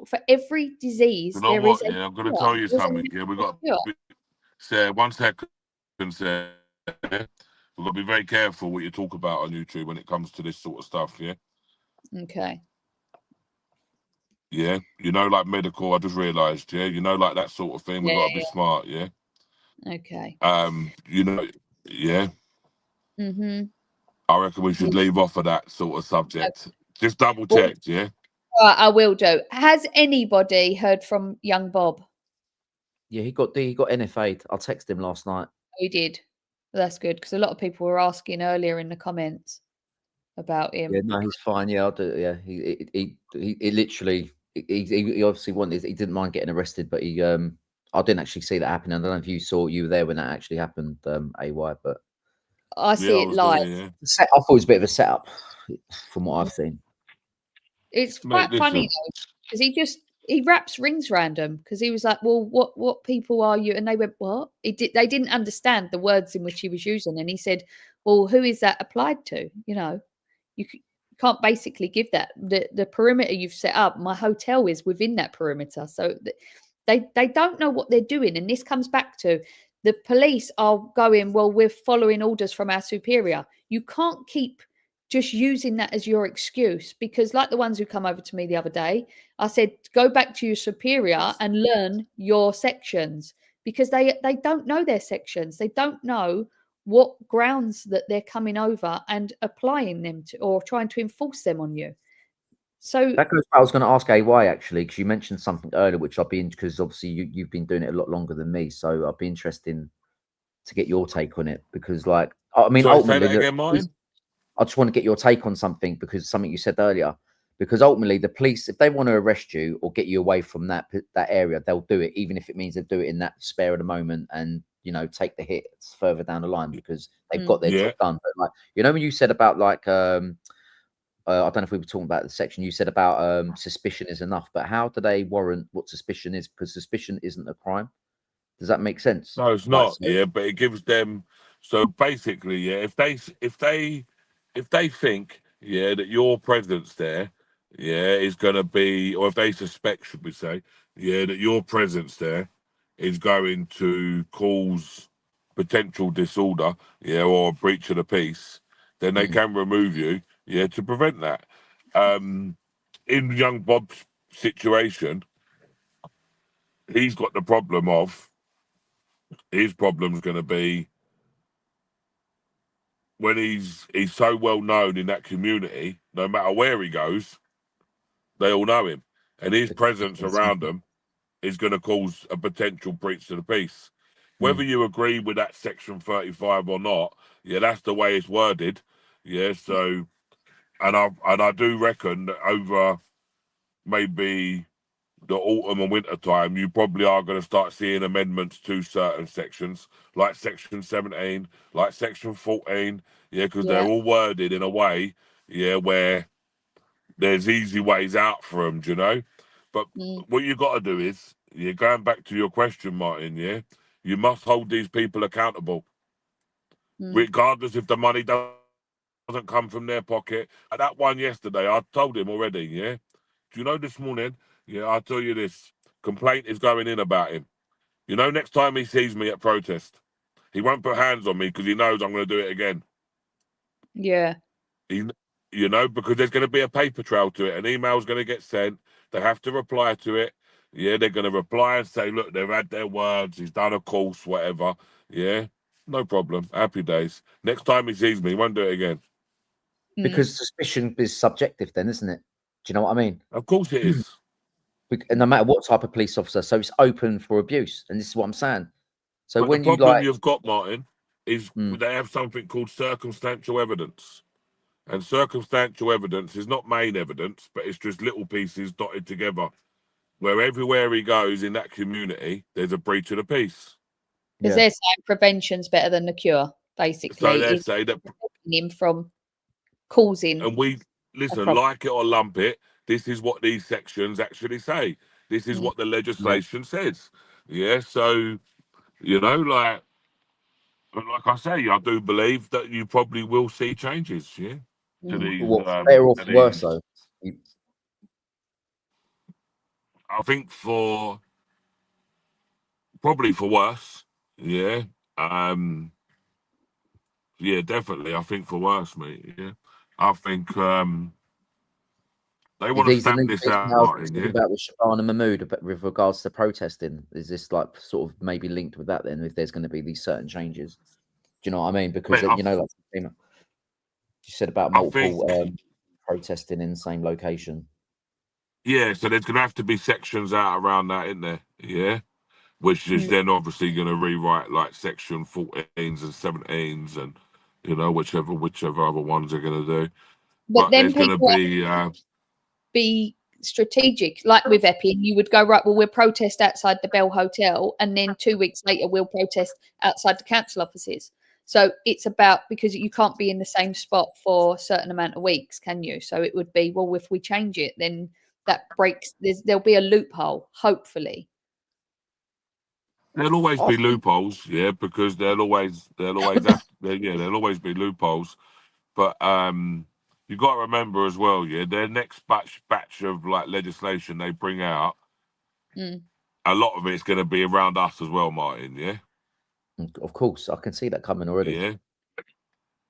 Speaker 2: for every disease.
Speaker 1: You know what? I'm going to tell you something. Yeah, we got say 1 second. Say, we've got to be very careful what you talk about on YouTube when it comes to this sort of stuff. Yeah.
Speaker 2: Okay.
Speaker 1: Yeah, like medical. I just realised. Yeah, like that sort of thing. We've got to be smart. Yeah.
Speaker 2: Okay.
Speaker 1: Yeah.
Speaker 2: Mhm.
Speaker 1: I reckon we should leave off of that sort of subject. Okay. Just double check. Yeah.
Speaker 2: I will do. Has anybody heard from young Bob?
Speaker 3: Yeah, he got NFA'd. I texted him last night.
Speaker 2: He did. Well, that's good, because a lot of people were asking earlier in the comments about him.
Speaker 3: Yeah, no, he's fine. Yeah, I'll do. Yeah, he literally he obviously wanted. He didn't mind getting arrested, but I didn't actually see that happen. I don't know if you were there when that actually happened, AY, but
Speaker 2: I see it live.
Speaker 3: There, I thought it was a bit of a setup from what I've seen.
Speaker 2: It's quite funny though, because he wraps rings random, because he was like, well, what people are you? And they went, what? They didn't understand the words in which he was using. And he said, well, who is that applied to? You can't basically give that. The perimeter you've set up, my hotel is within that perimeter. So they don't know what they're doing. And this comes back to the police are going, well, we're following orders from our superior. You can't keep just using that as your excuse, because like the ones who come over to me the other day, I said, go back to your superior and learn your sections, because they don't know their sections. They don't know what grounds that they're coming over and applying them to, or trying to enforce them on you. So
Speaker 3: that goes. I was going to ask AY actually, because you mentioned something earlier, which I'll be in, because obviously you've been doing it a lot longer than me, so I'll be interested to get your take on it, because like, I mean, ultimately,
Speaker 1: say that again, Martin?
Speaker 3: I just want to get your take on something, because something you said earlier, because ultimately the police, if they want to arrest you or get you away from that area, they'll do it, even if it means they'll do it in that spare of the moment and, take the hits further down the line, because they've got their job done. But like, when you said about like, I don't know if we were talking about the section you said about suspicion is enough, but how do they warrant what suspicion is? Because suspicion isn't a crime. Does that make sense?
Speaker 1: No, it's
Speaker 3: Like,
Speaker 1: not. Yeah, but it gives them. So basically, yeah, if they think, yeah, that your presence there, yeah, is going to be, or if they suspect, should we say, yeah, that your presence there is going to cause potential disorder, yeah, or a breach of the peace, then they can remove you, yeah, to prevent that. In young Bob's situation, he's got the problem of his problem's going to be when he's so well known in that community, no matter where he goes, they all know him, and his presence around them is going to cause a potential breach to the peace. Whether you agree with that section 35 or not, yeah, that's the way it's worded. Yeah, so and I do reckon that over maybe the autumn and winter time, you probably are going to start seeing amendments to certain sections, like section 17, like section 14, yeah, because they're all worded in a way, yeah, where there's easy ways out for them, do you know? But what you got to do is, yeah, going back to your question, Martin, yeah, you must hold these people accountable, regardless if the money doesn't come from their pocket. At that one yesterday, I told him already, yeah. Do you know this morning? Yeah, I'll tell you this. Complaint is going in about him. You know, next time he sees me at protest, he won't put hands on me because he knows I'm going to do it again.
Speaker 2: Yeah.
Speaker 1: You know, because there's going to be a paper trail to it. An email's going to get sent. They have to reply to it. Yeah, they're going to reply and say, look, they've had their words. He's done a course, whatever. Yeah, no problem. Happy days. Next time he sees me, he won't do it again.
Speaker 3: Because suspicion is subjective then, isn't it? Do you know what I mean?
Speaker 1: Of course it is.
Speaker 3: And no matter what type of police officer, so it's open for abuse. And this is what I'm saying. So
Speaker 1: but
Speaker 3: when
Speaker 1: the problem
Speaker 3: you like,
Speaker 1: you've got, Martin, is they have something called circumstantial evidence. And circumstantial evidence is not main evidence, but it's just little pieces dotted together. Where everywhere he goes in that community, there's a breach of the peace.
Speaker 2: Because they're saying prevention's better than the cure, basically.
Speaker 1: So they say that
Speaker 2: him from causing.
Speaker 1: And we listen, like it or lump it, this is what these sections actually say. This is what the legislation says. Yeah, so you know, like I say, I do believe that you probably will see changes. Yeah, to these.
Speaker 3: Better or worse though?
Speaker 1: I think probably for worse. Yeah. Yeah, definitely. I think for worse, mate. Yeah. I think they want to stamp this out, Martin, yeah?
Speaker 3: About with Shabana Mahmood with regards to protesting, is this like sort of maybe linked with that then? If there's going to be these certain changes, do you know what I mean? Because you know, like you said about multiple protesting in the same location.
Speaker 1: Yeah, so there's going to have to be sections out around that, isn't there? Yeah, which is then obviously going to rewrite like section 14s and 17s, and you know whichever other ones they're going to do. But
Speaker 2: then
Speaker 1: there's going to
Speaker 2: be strategic, like with Epping. You would go, right, well, we'll protest outside the Bell Hotel, and then 2 weeks later we'll protest outside the council offices. So it's about, because you can't be in the same spot for a certain amount of weeks, can you? So it would be, well, if we change it, then that breaks, there'll be a loophole, hopefully.
Speaker 1: There'll always be loopholes, yeah, because there'll always there'll always be loopholes. But you got to remember as well, yeah, their next batch of like legislation they bring out, a lot of it's going to be around us as well, Martin. Yeah,
Speaker 3: of course, I can see that coming already.
Speaker 1: Yeah,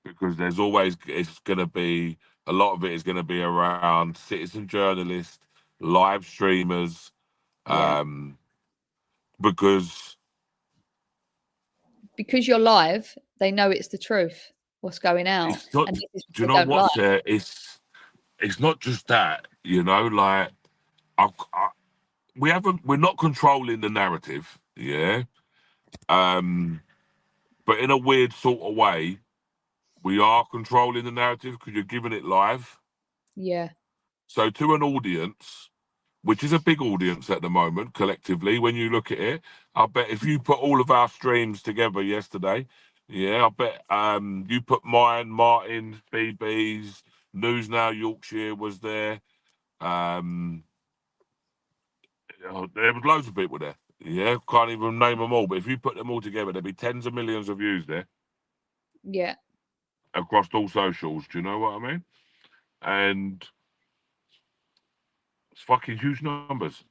Speaker 1: because it's going to be a lot of it is going to be around citizen journalists, live streamers, because you're live, they know it's the truth. What's going out? Do you know what's there? It's not just that, you know, like we're not controlling the narrative, yeah. But in a weird sort of way, we are controlling the narrative because you're giving it live.
Speaker 2: Yeah.
Speaker 1: So to an audience, which is a big audience at the moment, collectively, when you look at it, I bet if you put all of our streams together yesterday, yeah, I bet you put mine, Martin's, BB's, News Now Yorkshire was there. There was loads of people there. Yeah, can't even name them all. But if you put them all together, there'd be tens of millions of views there.
Speaker 2: Yeah.
Speaker 1: Across all socials. Do you know what I mean? And it's fucking huge numbers.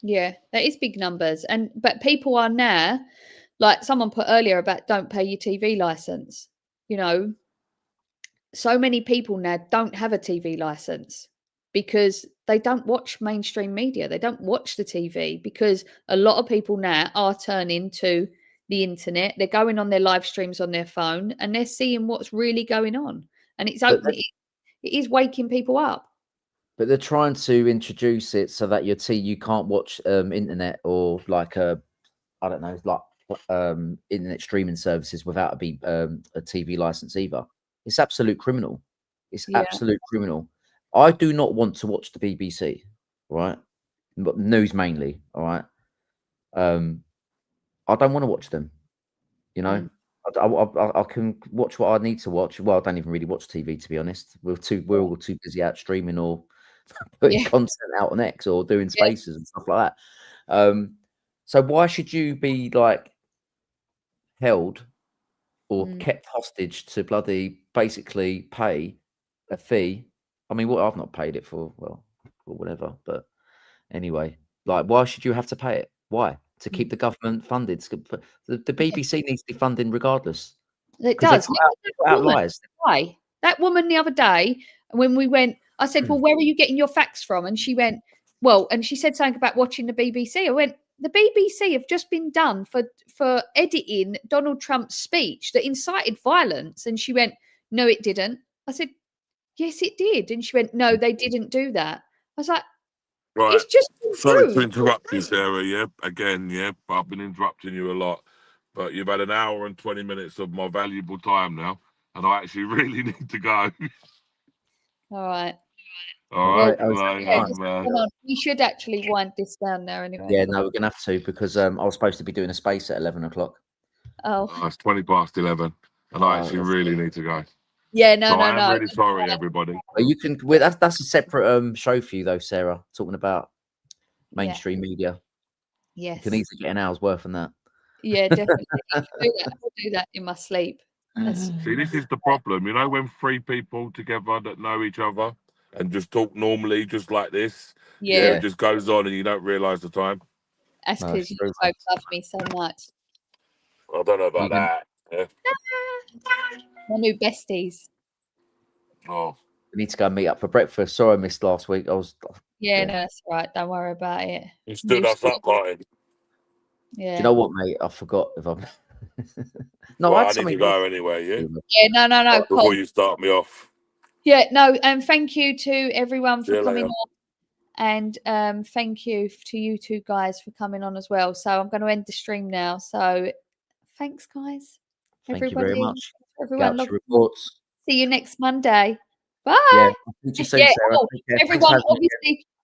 Speaker 2: Yeah, that is big numbers. But people are now, like someone put earlier about don't pay your TV license. You know, so many people now don't have a TV license because they don't watch mainstream media. They don't watch the TV because a lot of people now are turning to the internet. They're going on their live streams on their phone and they're seeing what's really going on. And it is waking people up.
Speaker 3: But they're trying to introduce it so that you can't watch internet or like I don't know, like internet streaming services without a TV license either. It's absolute criminal. It's absolute criminal. I do not want to watch the BBC, right? But news mainly, all right. I don't want to watch them. You know, I can watch what I need to watch. Well, I don't even really watch TV, to be honest. We're all too busy out streaming or putting content out on X or doing spaces and stuff like that. So why should you be like held or kept hostage to bloody basically pay a fee? I mean, I've not paid it for, well, or whatever, but anyway, like, why should you have to pay it? Why? To keep the government funded. The BBC needs to be funding regardless.
Speaker 2: It does.
Speaker 3: Lies.
Speaker 2: Why? That woman the other day, when we went, I said, well, where are you getting your facts from? And she went, well, and she said something about watching the BBC. I went, the BBC have just been done for editing Donald Trump's speech that incited violence. And she went, no, it didn't. I said, yes, it did. And she went, no, they didn't do that. I was like,
Speaker 1: right.
Speaker 2: It's just
Speaker 1: sorry to interrupt you, Sarah. Yeah, again, yeah, I've been interrupting you a lot, but you've had an hour and 20 minutes of my valuable time now, and I actually really need to go.
Speaker 2: All right.
Speaker 1: All right.
Speaker 2: We should actually wind this down there anyway.
Speaker 3: Yeah, no, we're gonna have to because I was supposed to be doing a space at 11 o'clock.
Speaker 2: Oh,
Speaker 1: it's 20 past 11, and I actually really need to go.
Speaker 2: Yeah, no.
Speaker 1: I'm really sorry, everybody.
Speaker 3: You can. That's a separate show for you, though, Sarah. Talking about mainstream media.
Speaker 2: Yes.
Speaker 3: You can easily get an hour's worth on that.
Speaker 2: Yeah, definitely. I'll do that in my sleep.
Speaker 1: See, this is the problem. You know, when three people together that know each other and just talk normally, just like this, it just goes on and you don't realise the time.
Speaker 2: That's because you both love me so much.
Speaker 1: I don't know about that. Yeah.
Speaker 2: My new besties.
Speaker 1: Oh.
Speaker 3: We need to go and meet up for breakfast. Sorry I missed last week.
Speaker 2: No, that's right. Don't worry about it.
Speaker 1: You stood us up, Martin.
Speaker 2: Yeah.
Speaker 3: Do you know what, mate? I forgot if I'm.
Speaker 1: No, I need to go anyway.
Speaker 2: Yeah. No.
Speaker 1: Before you start me off.
Speaker 2: Yeah. No. Thank you to everyone for coming on, and thank you to you two guys for coming on as well. So I'm going to end the stream now. So thanks, guys.
Speaker 3: Thank you very much.
Speaker 2: Everyone,
Speaker 3: reports.
Speaker 2: See you next Monday. Bye.
Speaker 3: Yeah. You soon, Sarah.
Speaker 2: Everyone,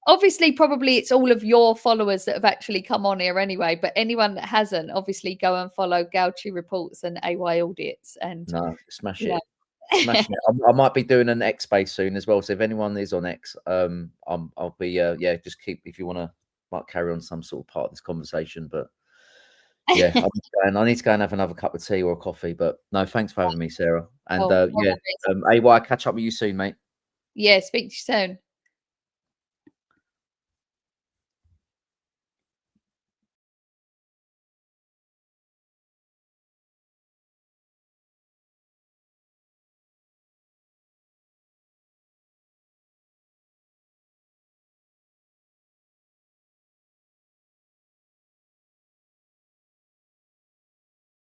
Speaker 2: obviously, probably it's all of your followers that have actually come on here anyway. But anyone that hasn't, obviously, go and follow Gauchi Reports and AY Audits. And
Speaker 3: smash it. Smash it. I might be doing an X space soon as well. So if anyone is on X, I'll be just keep if you want to might carry on some sort of part of this conversation. But yeah, I need to go and have another cup of tea or a coffee. But no, thanks for having me, Sarah. And AY, catch up with you soon, mate.
Speaker 2: Yeah, speak to you soon.